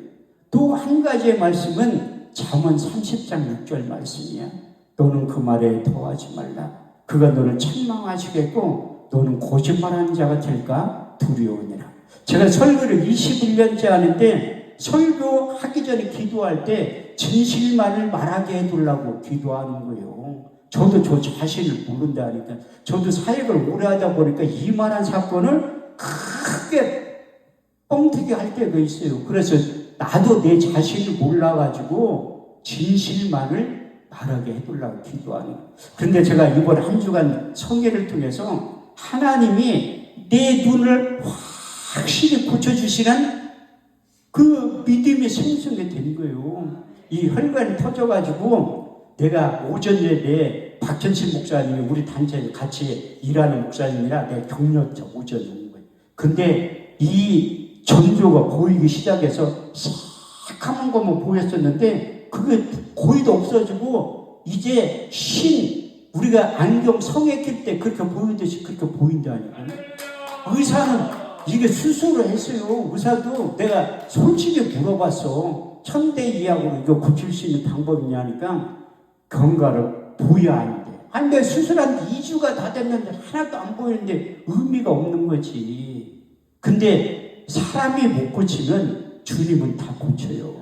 또 한 가지의 말씀은 잠언 30장 6절 말씀이야. 너는 그 말에 더하지 말라. 그가 너를 책망하시겠고 너는 거짓말하는 자가 될까 두려우니라. 제가 설교를 21년째 하는데 설교하기 전에 기도할 때 진실만을 말하게 해두려고 기도하는 거예요. 저도 저 자신을 모른다니까. 저도 사역을 오래 하다 보니까 이만한 사건을 크게 뻥튀기 할 때가 있어요. 그래서 나도 내 자신을 몰라가지고 진실만을 말하게 해두려고 기도하는 거예요. 근데 제가 이번 한 주간 성회를 통해서 하나님이 내 눈을 확실히 고쳐주시는 그 믿음이 생성이 된 거예요. 이 혈관이 터져가지고 내가 오전 예배에 박현신 목사님이 우리 단체에 같이 일하는 목사님이라 내가 격려차 오전에 온 거예요. 근데 이 전조가 보이기 시작해서 새카만 것만 보였었는데 그게 거의도 없어지고 이제 우리가 안경 성에 낄 때 그렇게 보이듯이 그렇게 보인다니까요. 의사는 이게 수술을 했어요. 의사도 내가 솔직히 물어봤어. 천대이학으로 이거 고칠 수 있는 방법이냐 하니까 경과를 보여야 하는데. 아니 내가 수술한 지 2주가 다 됐는데 하나도 안 보이는데 의미가 없는 거지. 근데 사람이 못 고치면 주님은 다 고쳐요.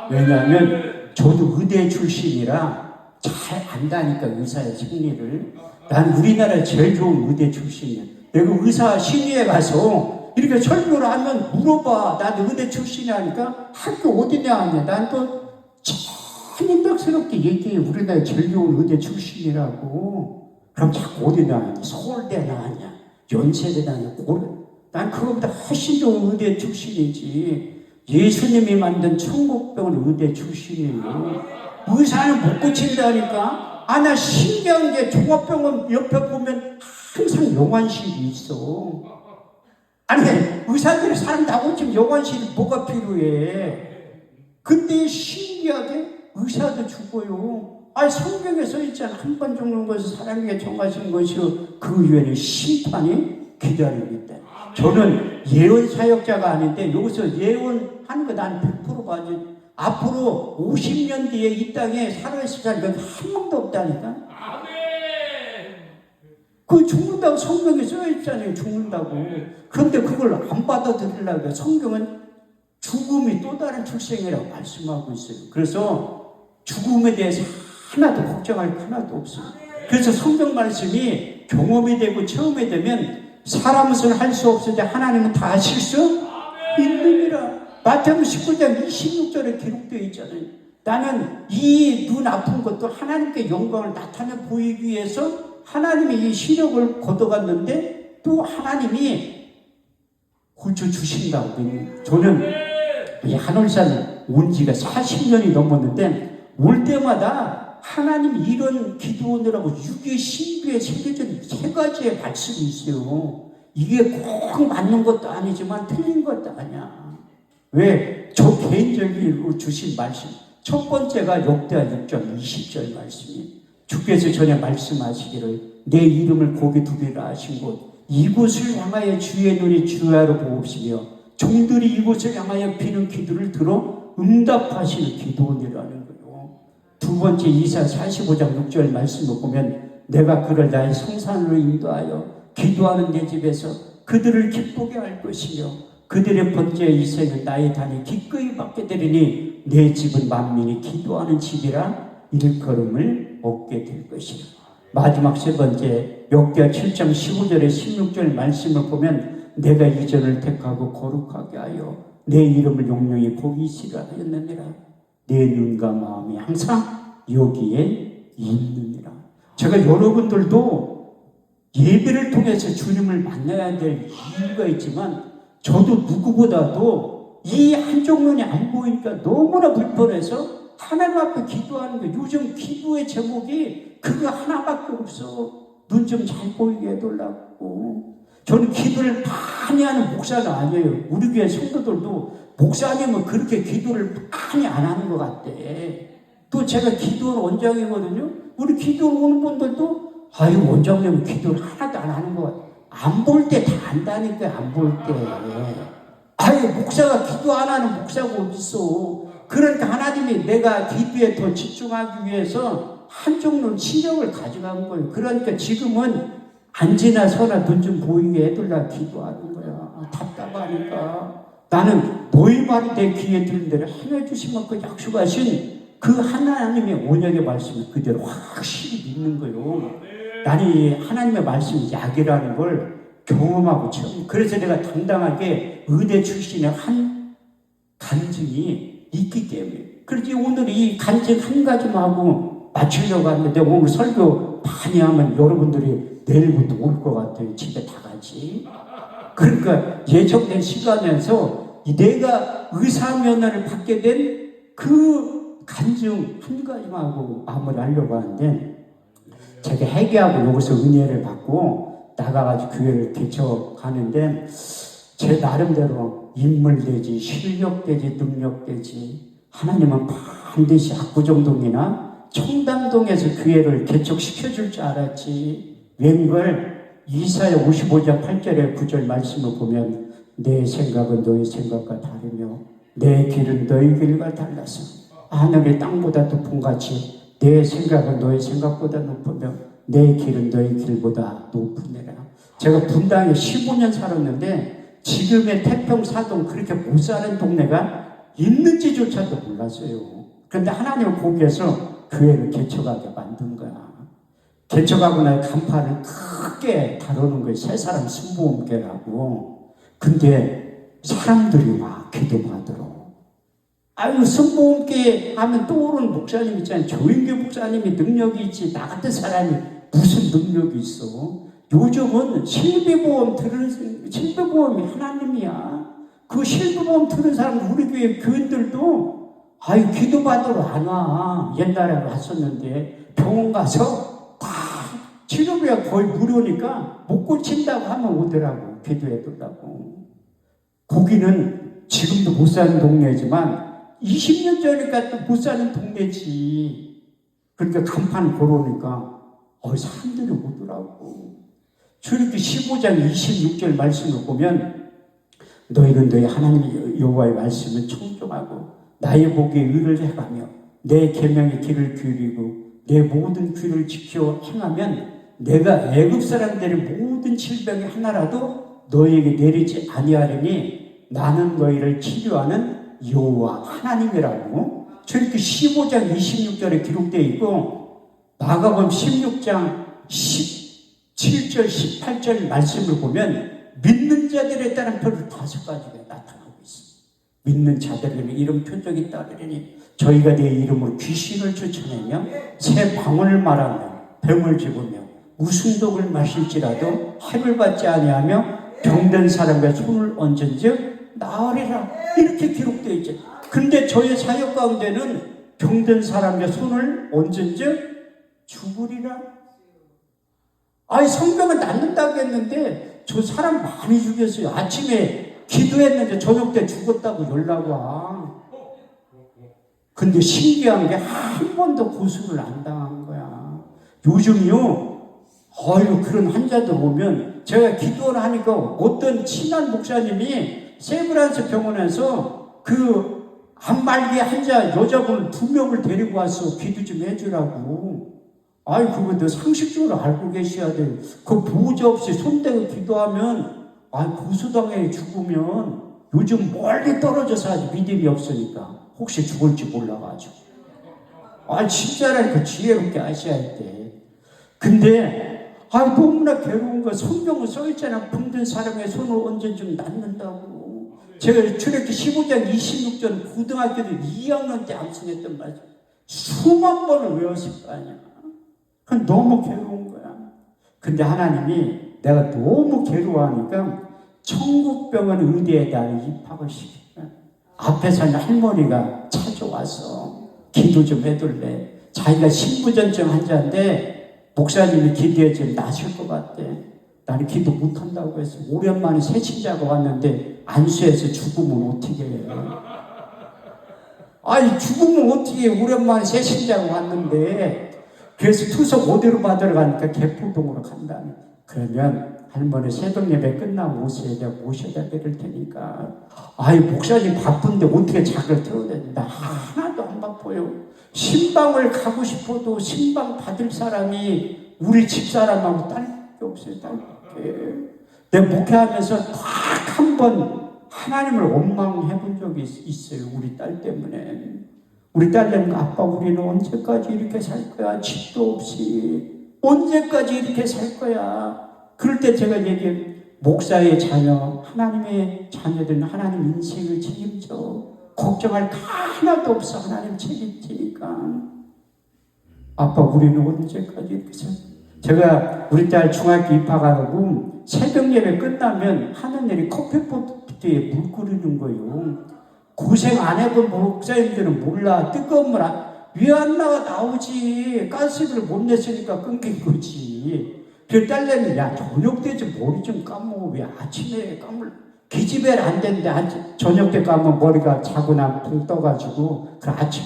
왜냐하면 저도 의대 출신이라 잘 안다니까 의사의 생리를. 난 우리나라에 제일 좋은 의대 출신이야. 내가 의사 심의에 가서 이렇게 설교를 하면 물어봐. 나도 의대 출신이 하니까 학교 어디냐 하냐. 난 또 천인덕스럽게 얘기해. 우리나라에 제일 좋은 의대 출신이라고. 그럼 자꾸 어디 나왔냐. 서울대 나왔냐. 연세대 나왔냐. 난 그거보다 훨씬 좋은 의대 출신이지. 예수님이 만든 천국병원 의대 출신이에요. 의사는 못 고친다니까. 나 신기한 게 종합병원 옆에 보면 항상 영안실이 있어. 아니 의사들이 사람 다 고치면 영안실이 뭐가 필요해. 근데 신기하게 의사도 죽어요. 성경에 써있잖아. 한 번 죽는 것을 사람에게 정하신 것이요 그 이후에는 심판이 기다리고 있다. 저는 예언 사역자가 아닌데 여기서 예언하는 거 난 100% 봐지. 앞으로 50년 뒤에 이 땅에 살아있을 사람이 한 명도 없다니까. 그 죽는다고 성경에 써있잖아요. 죽는다고. 그런데 그걸 안 받아들이려고 성경은 죽음이 또 다른 출생이라고 말씀하고 있어요. 그래서 죽음에 대해서 하나도 걱정할 거 하나도 없어요. 그래서 성경 말씀이 경험이 되고 체험이 되면 사람은 할 수 없을 때 하나님은 다 하실 수 있느니라. 마태복음 19장 26절에 기록되어 있잖아요. 나는 이 눈 아픈 것도 하나님께 영광을 나타내 보이기 위해서 하나님이 이 시력을 걷어갔는데 또 하나님이 고쳐주신다고. 저는 이 한월산 온 지가 40년이 넘었는데 올 때마다 하나님이 이런 기도원이라고 유괴 신비에 새겨진 3가지의 말씀이 있어요. 이게 꼭 맞는 것도 아니지만 틀린 것도 아니야. 왜? 저 개인적으로 주신 말씀. 첫 번째가 역대하 6장 20절 말씀이 주께서 전에 말씀하시기를 내 이름을 고기 두리라 하신 곳 이곳을 향하여 주의 눈이 주야로 보옵시며 종들이 이곳을 향하여 비는 기도를 들어 응답하시는 기도원이라는 거예요. 두 번째 이사 45장 6절 말씀을 보면 내가 그를 나의 성산으로 인도하여 기도하는 내 집에서 그들을 기쁘게 할 것이며 그들의 번째 이세는 나의 단이 기꺼이 받게 되리니 내 집은 만민이 기도하는 집이라 일컬음을 얻게 될 것이라. 마지막 세 번째 역대하 7장 15절에 16절 말씀을 보면 내가 이전을 택하고 거룩하게 하여 내 이름을 용령히 거기 있으라 하였느니라. 내 눈과 마음이 항상 여기에 있느니라. 제가 여러분들도 예배를 통해서 주님을 만나야 될 이유가 있지만 저도 누구보다도 이 한쪽 눈이 안 보이니까 너무나 불편해서 하나님 앞에 기도하는 거. 요즘 기도의 제목이 그거 하나밖에 없어. 눈 좀 잘 보이게 해달라고. 저는 기도를 많이 하는 목사는 아니에요. 우리 교회 성도들도 목사님은 그렇게 기도를 많이 안 하는 것 같대. 또 제가 기도하는 원장이거든요. 우리 기도 오는 분들도 아유 원장님은 기도를 하나도 안 하는 것 같아. 안 볼 때 다 안다니까. 안 볼 때. 아유 목사가 기도 안 하는 목사가 어딨어. 그러니까 하나님이 내가 기도에 더 집중하기 위해서 한쪽 눈 신경을 가져간 거예요. 그러니까 지금은 앉으나 서나 눈 좀 보이게 해둘라 기도하는 거야. 답답하니까. 나는 너희 말이 내 귀에 들은 대로 행해주시면 그 약속하신 그 하나님의 언약의 말씀을 그대로 확실히 믿는 거예요. 나는 이 하나님의 말씀이 약이라는 걸 경험하고 처음. 그래서 내가 당당하게 의대 출신의 한 간증이 있기 때문에. 그렇지 오늘 이 간증 한 가지만 하고 마치려고 하는데 오늘 설교 많이 하면 여러분들이 내일부터 올 것 같아요. 집에 다 같이. 그러니까 예정된 시간에서 내가 의사면허를 받게 된 그 간증 한 가지만 하고 마무리하려고 하는데 제가 회개하고 여기서 은혜를 받고 나가가지고 교회를 개척하는데 제 나름대로 인물되지 실력되지 능력되지 하나님은 반드시 압구정동이나 청담동에서 교회를 개척시켜줄 줄 알았지. 웬걸 이사야 55장 8절에 9절 말씀을 보면 내 생각은 너의 생각과 다르며 내 길은 너의 길과 달라서 하늘의 땅보다 높음같이 내 생각은 너의 생각보다 높으며 내 길은 너의 길보다 높으니라. 제가 분당에 15년 살았는데 지금의 태평사동 그렇게 못 사는 동네가 있는지조차도 몰랐어요. 그런데 하나님은 거기에서 교회를 개척하게 만든 거야. 개척하고 나서 간판을 크게 다루는 거예요. 새 사람 순복음교라고. 근데 사람들이 와 기도받으러. 아유 순복음교회 하면 떠오르는 목사님 있잖아요. 조인교 목사님이 능력이 있지 나 같은 사람이 무슨 능력이 있어. 요즘은 실비보험 들은 실비보험이 하나님이야. 그 실비보험 들은 사람 우리 교회 교인들도 아유 기도받으러 안 와. 옛날에 왔었는데 병원 가서 다 치료비가 거의 무료니까 못 고친다고 하면 오더라고. 기도해달라고. 거기는 지금도 못 사는 동네지만 20년 전이니까 또 못 사는 동네지. 그러니까 간판 걸어오니까 사람들이 오더라고. 출애굽기 15장 26절 말씀을 보면 너희는 너희 하나님 여호와의 말씀을 청종하고 나의 보기에 의를 행하며 내 계명의 길을 기울이고 내 모든 귀를 지켜 행하면 내가 애굽 사람들의 모든 질병이 하나라도 너에게 내리지 아니하리니 나는 너희를 치료하는 여호와 하나님이라고 저렇게 15장 26절에 기록되어 있고, 마가복음 16장 17절 18절 말씀을 보면 믿는 자들에 따른 표를 5가지가 나타나고 있습니다. 믿는 자들에게는 이런 표적이 따르리니 저희가 내 이름으로 귀신을 쫓아내며 새 방언을 말하며 병을 집으며 무슨 독을 마실지라도 해를 받지 아니하며 병든 사람과 손을 얹은즉 나으리라, 이렇게 기록되어 있죠. 근데 저의 사역 가운데는 병든 사람과 손을 얹은즉 죽으리라. 아니, 성경은 낫는다고 했는데 저 사람 많이 죽였어요. 아침에 기도했는데 저녁 때 죽었다고 연락 와. 근데 신기한 게 한 번도 고소를 안 당한 거야. 요즘요, 그런 환자들 오면 제가 기도를 하니까 어떤 친한 목사님이 세브란스 병원에서 그 한말기 환자 여자분 2명을 데리고 와서 기도 좀 해주라고. 그거 너 상식적으로 알고 계셔야 돼. 그 보호자 없이 손대고 기도하면, 고소당해 죽으면 요즘 멀리 떨어져서 아직 믿음이 없으니까 혹시 죽을지 몰라가지고. 진짜라니까 지혜롭게 아셔야 돼. 근데, 너무나 괴로운 거, 성경은 써있잖아. 병든 사람의 손을 언제 좀 낫는다고. 제가 출애굽기 15장 26절 고등학교 때 2학년 때 암송했던 말씀 수만 번을 외웠을 거 아니야. 그건 너무 괴로운 거야. 근데 하나님이 내가 너무 괴로워하니까 천국병원 의대에 나를 입학을 시키고, 앞에서 할머니가 찾아와서 기도 좀 해둘래. 자기가 신부전증 환자인데 목사님이 기도해 좀 나실 것 같대. 나는 기도 못한다고 해서 오랜만에 새신자가 왔는데 안수해서 죽으면 어떻게 해. 죽으면 어떻게 해. 오랜만에 새신자가 왔는데. 그래서 투석 어디로 받으러 가니까 개포동으로 간다는. 그러면 할머니 새벽 예배 끝나고 오세요. 내가 모셔다 드릴 테니까. 목사님 바쁜데 어떻게 자기를 태워대니. 나 하나도 안 바빠요. 신방을 가고 싶어도 신방 받을 사람이 우리 집사람하고 딸밖에 없어요. 딸밖에. 내가 목회하면서 딱 한 번 하나님을 원망해 본 적이 있어요. 우리 딸 때문에. 우리 딸내미가 아빠 우리는 언제까지 이렇게 살 거야? 집도 없이 언제까지 이렇게 살 거야? 그럴 때 제가 얘기해요. 목사의 자녀, 하나님의 자녀들은 하나님 인생을 책임져. 걱정할 거 하나도 없어. 하나님 책임지니까. 아빠 우리는 언제까지 이렇게 살 거야? 제가 우리 딸 중학교 입학하고 새벽 예배 끝나면 하는 일이 커피포트에 물 끓이는 거예요. 고생 안 해본 목사님들은 몰라. 뜨거운 물 왜 안 나오지. 가스비를 못 냈으니까 끊긴 거지. 그 딸내미, 야 저녁 때지 머리 좀 감어. 왜 아침에 감을. 기집애를 안 되는데 저녁 때 감으면 머리가 자고 나면 붕 떠가지고. 그 아침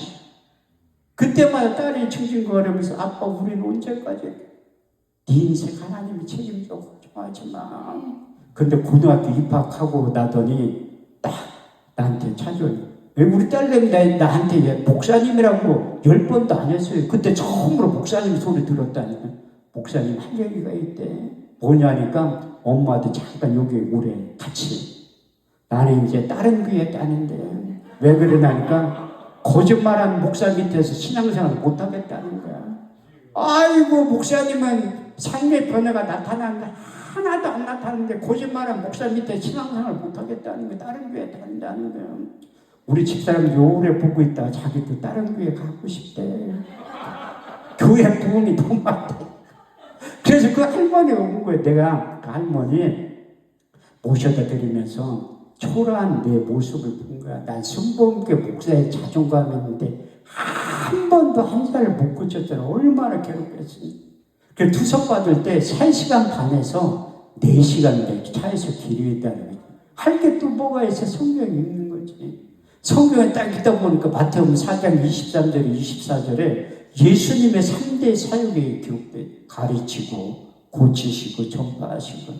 그때마다 딸이 징징거리면서 아빠 우리는 언제까지. 네 인생 하나님이 책임져. 걱정하지 마. 근데 고등학교 입학하고 나더니 딱 나한테 찾아와요. 우리 딸내미 나한테 목사님이라고 10번도 안 했어요. 그때 처음으로 목사님 소리 들었다니까. 목사님 할 얘기가 있대. 뭐냐니까 엄마도 잠깐 여기 오래 같이. 나는 이제 다른 교회 다니는데 왜 그러냐니까 거짓말하는 목사 밑에서 신앙생활 못하겠다는 거야. 목사님은 삶의 변화가 나타나는데 하나도 안 나타나는데 거짓말하는 목사 밑에 신앙생활 못하겠다는 거야. 다른 교회 다닌다는 거야. 우리 집사람이 오래 보고 있다가 자기도 다른 교회 가고 싶대. 교회 부흥이 너무 많대. 그래서 그 할머니가 온 거예요. 내가 그 할머니 모셔다 드리면서 초라한 내 모습을 본 거야. 난 순복음교회 목사의 자존감이 있는데 한 번도 한자를 못 고쳤잖아. 얼마나 괴롭겠지. 그래서 투석 받을 때 3시간 반에서 4시간 차에서 기도했다는 거지. 할 게 또 뭐가 있어. 성경 읽는 거지. 성경에 딱 읽다 보니까 마태복음 4장 23절에 24절에 예수님의 3대 사역이 기록돼. 가르치고 고치시고 전파하시고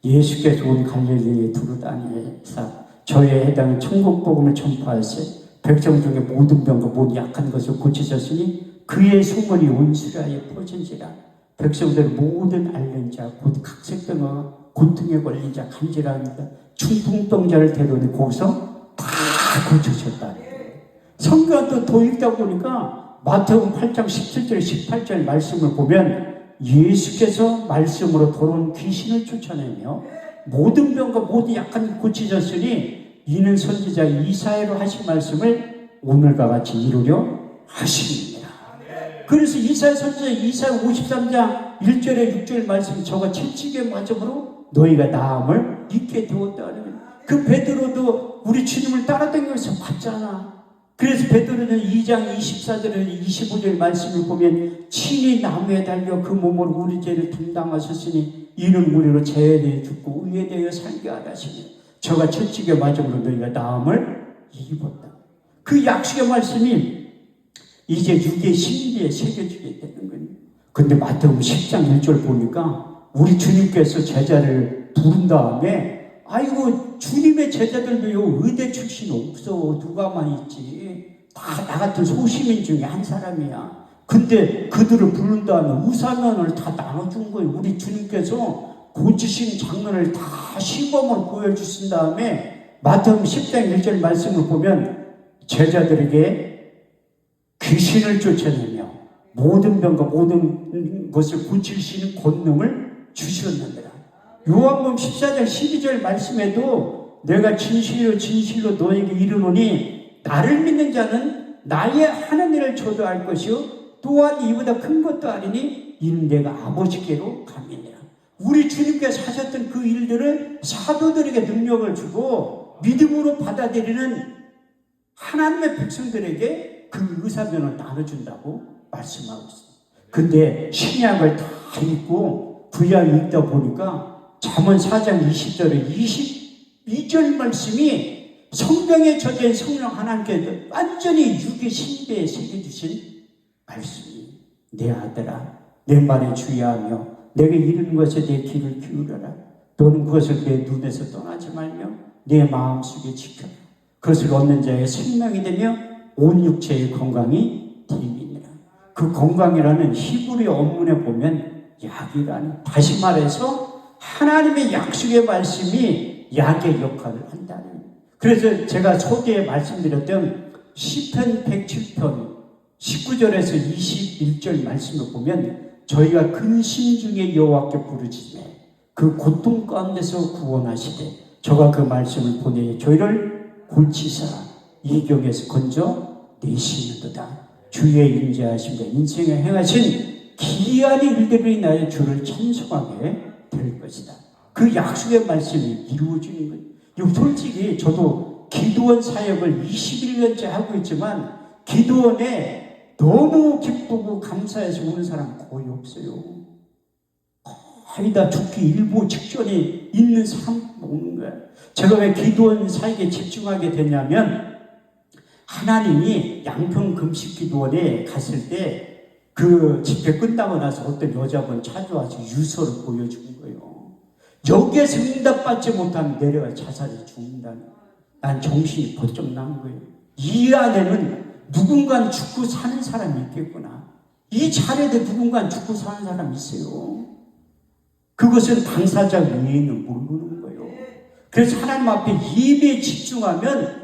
예수께서 온 갈릴리에 두루다니사 저에 해당한 천국 복음을 전파하세 백성 중에 모든 병과 모든 약한 것을 고치셨으니 그의 소문이 온 수라에 퍼진지라. 백성들 모든 앓는 자, 곧 각색병과 고통에 걸린 자, 간질한 자, 중풍병자를 데려오니 거기서 다 고쳐졌다. 성경도 더 읽다 보니까 마태복음 8장 17절 18절 말씀을 보면 예수께서 말씀으로 돌아온 귀신을 쫓아내며 모든 병과 모든 약한 고치셨으니 이는 선지자 이사야로 하신 말씀을 오늘과 같이 이루려 하십니다. 그래서 이사야 선지자 이사야 53장 1절에 6절 말씀 저가 채찍의 맞음으로 너희가 나음을 잊게 되었다는 그 베드로도 우리 주님을 따라다니면서 봤잖아. 그래서 베드로는 2장 24절에 25절 말씀을 보면 친히 나무에 달려 그 몸으로 우리 죄를 담당하셨으니 이는 우리로 죄에 대해 죽고 의에 대하여 살게 하시니 저가 채찍의 맞음으로 너희가 나음을 입었다. 그 약속의 말씀이 이제 육의 신비에 새겨지게 되는 거예요. 근데 마태복음 10장 1절 보니까 우리 주님께서 제자를 부른 다음에 아이고 주님의 제자들도요 의대 출신 없어. 누가만 있지. 다 나 같은 소시민 중에 한 사람이야. 근데 그들을 부른 다음에 의사면을 다 나눠준 거예요. 우리 주님께서 고치신 장면을 다 시범을 보여주신 다음에 마태복음 10장 1절 말씀을 보면 제자들에게 귀신을 쫓아내며 모든 병과 모든 것을 고칠 수 있는 권능을 주셨느니라. 요한복음 14장 12절 말씀에도 내가 진실로 진실로 너에게 이르노니 나를 믿는 자는 나의 하는 일을 저도 할 것이요 또한 이보다 큰 것도 아니니 이는 내가 아버지께로 감이니라. 우리 주님께서 하셨던 그 일들을 사도들에게 능력을 주고 믿음으로 받아들이는 하나님의 백성들에게 그 의사면을 나눠준다고 말씀하고 있어요. 근데 신약을 다 읽고 구약 읽다 보니까 잠언 4장 20절에 22절 말씀이 성경에 저자인 성령 하나님께서 완전히 육의 신비에 새겨주신 말씀이 내 아들아 내 말에 주의하며 내게 이르는 것에 내 귀를 기울여라. 너는 그것을 내 눈에서 떠나지 말며 내 마음속에 지켜라. 그것을 얻는 자의 생명이 되며 온 육체의 건강이 되느니라. 그 건강이라는 히브리 원문에 보면 약이라는, 다시 말해서 하나님의 약속의 말씀이 약의 역할을 한다는. 그래서 제가 초기에 말씀드렸던 시편 107편 19절에서 21절 말씀을 보면 저희가 근심 중에 여호와께 부르짖으며 그 고통 가운데서 구원하시되 저가 그 말씀을 보내 저희를 골치사 이경에서 건져 내시는도다. 주의 인자하심과 인생에 행하신 기이한 일들로 인하여 주를 찬송하게 될 것이다. 그 약속의 말씀이 이루어지는 거예요. 솔직히 저도 기도원 사역을 21년째 하고 있지만 기도원에 너무 기쁘고 감사해서 오는 사람 거의 없어요. 거의 다 죽기 일보 직전에 있는 사람 오는 거예요. 제가 왜 기도원 사역에 집중하게 됐냐면 하나님이 양평 금식 기도원에 갔을 때 그 집회 끝나고 나서 어떤 여자분 찾아와서 유서를 보여준 거예요. 여기에서 응답받지 못하면 내려가 자살해 죽는다는. 난 정신이 번쩍 난 거예요. 이 안에는 누군가 죽고 사는 사람이 있겠구나. 이 자리에도 누군가 죽고 사는 사람이 있어요. 그것은 당사자 외에는 모르는 거예요. 그래서 하나님 앞에 예배에 집중하면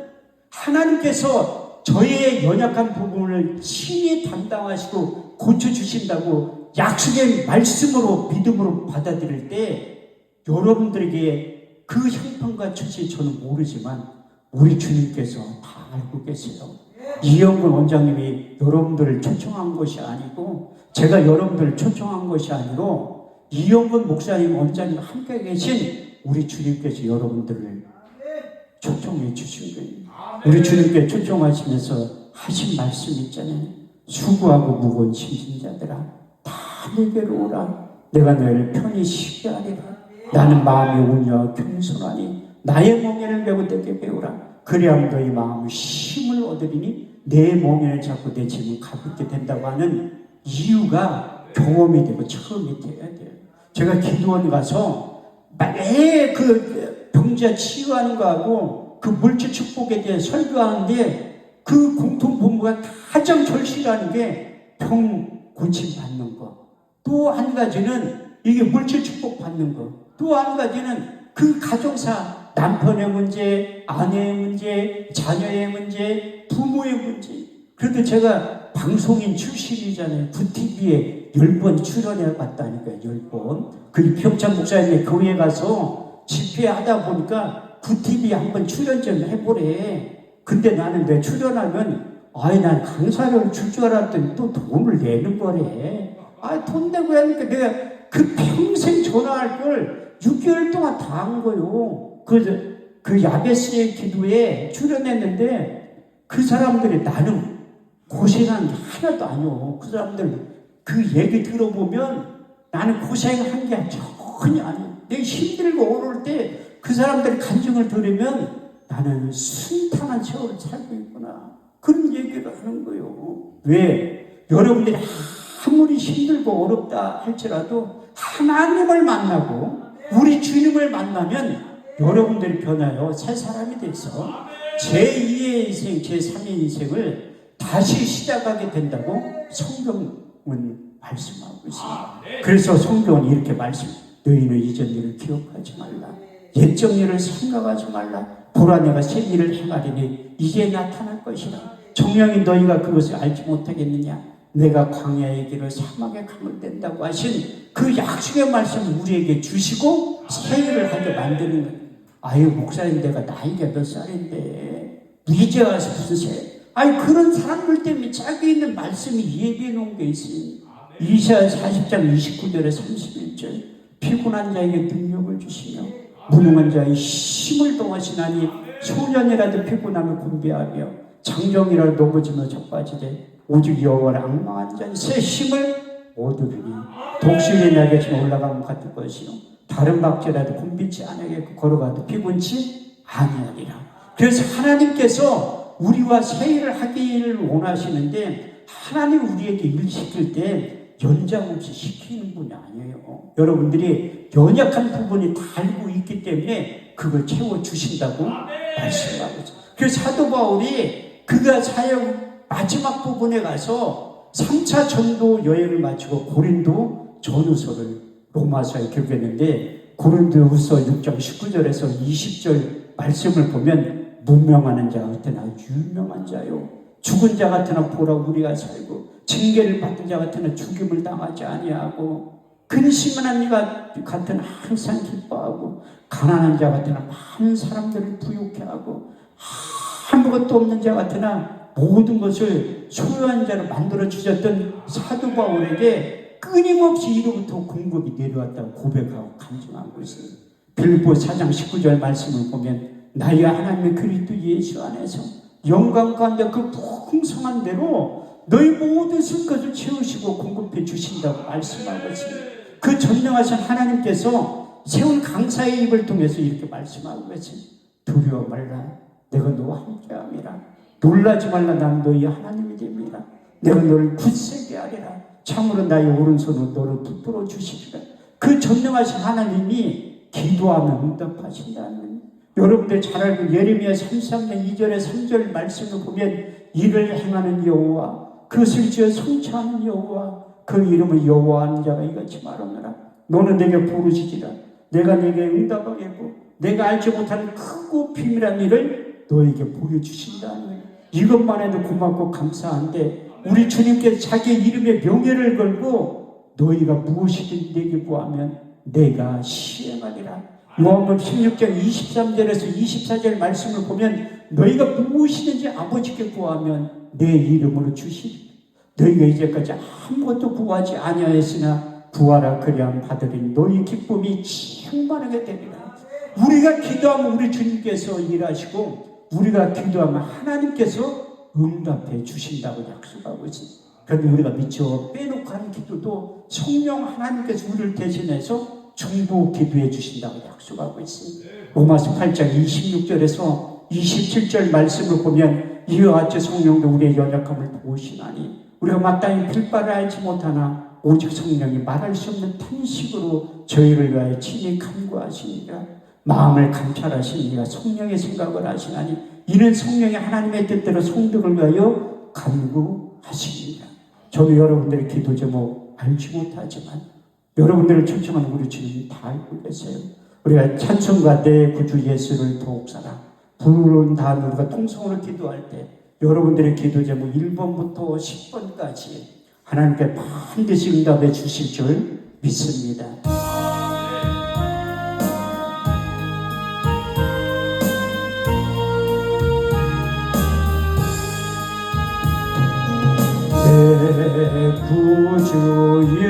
하나님께서 저의 연약한 부분을 친히 담당하시고 고쳐주신다고 약속의 말씀으로 믿음으로 받아들일 때 여러분들에게 그 형편과 처지 저는 모르지만 우리 주님께서 다 알고 계세요. 이영근 원장님이 여러분들을 초청한 것이 아니고 제가 여러분들을 초청한 것이 아니고 이영근 목사님 원장님 함께 계신 우리 주님께서 여러분들을 초청해 주신 거예요. 우리 주님께 초청하시면서 하신 말씀이 있잖아요. 수고하고 무거운 짐진 자들아 다 내게로 오라. 내가 너희를 편히 쉬게 하리라. 나는 마음이 온유하고 겸손하니 나의 멍에를 메고 내게 배우라. 그리하면 너희 마음은 힘을 얻으리니 내 멍에를 잡고 내 짐은 가볍게 된다고 하는 이유가 경험이 되고 처음이 돼야 돼요. 제가 기도원 가서 매 그 병자 치유하는 거하고 그 물질 축복에 대해 설교하는데 그 공통본부가 가장 절실한 게 병 고침 받는 거. 또 한 가지는 이게 물질 축복 받는 거. 또 한 가지는 그 가정사, 남편의 문제, 아내의 문제, 자녀의 문제, 부모의 문제. 그래도 제가 방송인 출신이잖아요. 구TV에 10번 출연해 봤다니까요. 10번. 그 평창 목사님의 교회 가서 집회하다 보니까 구TV에 한번 출연 좀 해보래. 근데 나는 내 출연하면 난 강사료를 줄 줄 알았더니 또 돈을 내는 거래. 돈 내고 하니까 내가 그 평생 전화할 걸 6개월 동안 다 한 거요. 그 야베스의 기도에 출연했는데 그 사람들이 나는 고생한 게 하나도 아니오. 그 사람들 그 얘기 들어보면 나는 고생한 게 전혀 아니오. 내가 힘들고 어려울 때 그 사람들의 간증을 들으면 나는 순탄한 세월을 살고 있구나. 그런 얘기를 하는 거예요. 왜? 여러분들이 아무리 힘들고 어렵다 할지라도 하나님을 만나고 우리 주님을 만나면 여러분들이 변하여 새 사람이 돼서 제2의 인생, 제3의 인생을 다시 시작하게 된다고 성경은 말씀하고 있습니다. 그래서 성경은 이렇게 너희는 이전 일을 기억하지 말라. 옛적 일을 생각하지 말라. 보라 내가 새 일을 행하리니 이제 나타날 것이라. 정령이 너희가 그것을 알지 못하겠느냐. 내가 광야의 길을 사막의 강을 댄다고 하신 그 약속의 말씀을 우리에게 주시고 새 일을 하게 만드는 거예요. 아유 목사님 내가 나이가 몇 살인데 이제 와서 무슨 새 그런 사람들 때문에 짝이 있는 말씀이 예비해 놓은 게 있으니 이사야 40장 29절에 31절 피곤한 자에게 능력을 주시며 무능한 자의 힘을 동하시나니 소년이라도 피곤하면 곤비하며 장정이라도 넘어지며 자빠지되 오직 여호와를 앙망한 자는 새 힘을 얻으리니 독수리 날개처럼 올라가면 같을 것이요 다른 박제라도 곤비치 않게 걸어가도 피곤치 아니하리라. 그래서 하나님께서 우리와 새 일을 하기를 원하시는데 하나님 우리에게 일 시킬 때 연장 없이 시키는 분이 아니에요. 여러분들이 연약한 부분이 다 알고 있기 때문에 그걸 채워주신다고 말씀하고 있어요. 그래서 사도 바울이 그가 사역 마지막 부분에 가서 3차 전도 여행을 마치고 고린도 전후서를 로마서에 기록했는데 고린도후서 6장 19절에서 20절 말씀을 보면 문명하는 자 같으나 유명한 자요 죽은 자 같으나 보라 우리가 살고 징계를 받은 자 같으나 죽임을 당하지 아니하고 근심한 자 같으나 항상 기뻐하고 가난한 자 같으나 많은 사람들을 부유케 하고 아무것도 없는 자 같으나 모든 것을 소유한 자로 만들어 주셨던 사도 바울에게 끊임없이 이로부터 공급이 내려왔다고 고백하고 간증하고 있습니다. 빌립보 4장 19절 말씀을 보면 나의 하나님의 그리스도 예수 안에서 영광 가운데 그 풍성한 대로 너희 모든 쓸 것을 채우시고 공급해 주신다고 말씀하고 있습니다. 그 전능하신 하나님께서 세운 강사의 입을 통해서 이렇게 말씀하고 있습니다. 두려워 말라 내가 너와 함께함이라. 놀라지 말라 난 너희 하나님이 됩니다. 내가 너를 굳세게 하리라. 참으로 나의 오른손으로 너를 붙들어 주시리라. 그 전능하신 하나님이 기도하면 응답하신다는 여러분들 잘 알고 예레미야 33년 2절에 3절 말씀을 보면 이를 행하는 여호와 그것을 지어 성취하는 여호와 그 이름을 여호와하는 자가 이같이 말하노라. 너는 내게 부르짖으라. 내가 내게 응답하겠고 내가 알지 못하는 크고 비밀한 일을 너에게 보여주신다니. 이것만 해도 고맙고 감사한데 우리 주님께서 자기 이름의 명예를 걸고 너희가 무엇이든 내게 구하면 내가 시행하리라. 요한복음 16장 23절에서 24절 말씀을 보면 너희가 무엇이든지 아버지께 구하면 내 이름으로 주시리라. 너희가 이제까지 아무것도 구하지 아니하였으나 구하라 그리하면 받으리니 너희 기쁨이 충만하게 되리라. 우리가 기도하면 우리 주님께서 일하시고 우리가 기도하면 하나님께서 응답해 주신다고 약속하고 있습니다. 그런데 우리가 미처 빼놓고 하는 기도도 성령 하나님께서 우리를 대신해서 중보 기도해 주신다고 약속하고 있습니다. 로마서 8장 26절에서 27절 말씀을 보면 이와 같이 성령도 우리의 연약함을 도우시나니 우리가 마땅히 필바를 알지 못하나 오직 성령이 말할 수 없는 탄식으로 저희를 위하여 친히 간구하시니라. 마음을 감찰하시니라. 성령의 생각을 하시나니 이는 성령이 하나님의 뜻대로 성도를 위하여 간구하시니라. 저도 여러분들의 기도 제목 알지 못하지만 여러분들을 초청하는 우리 주님이 다 알고 계세요. 우리가 찬송가 내 구주 예수를 더욱 사랑 부르는 다음에 우리가 통성으로 기도할 때 여러분들의 기도 제목 1번부터 10번까지 하나님께 반드시 응답해 주실 줄 믿습니다. 내 구주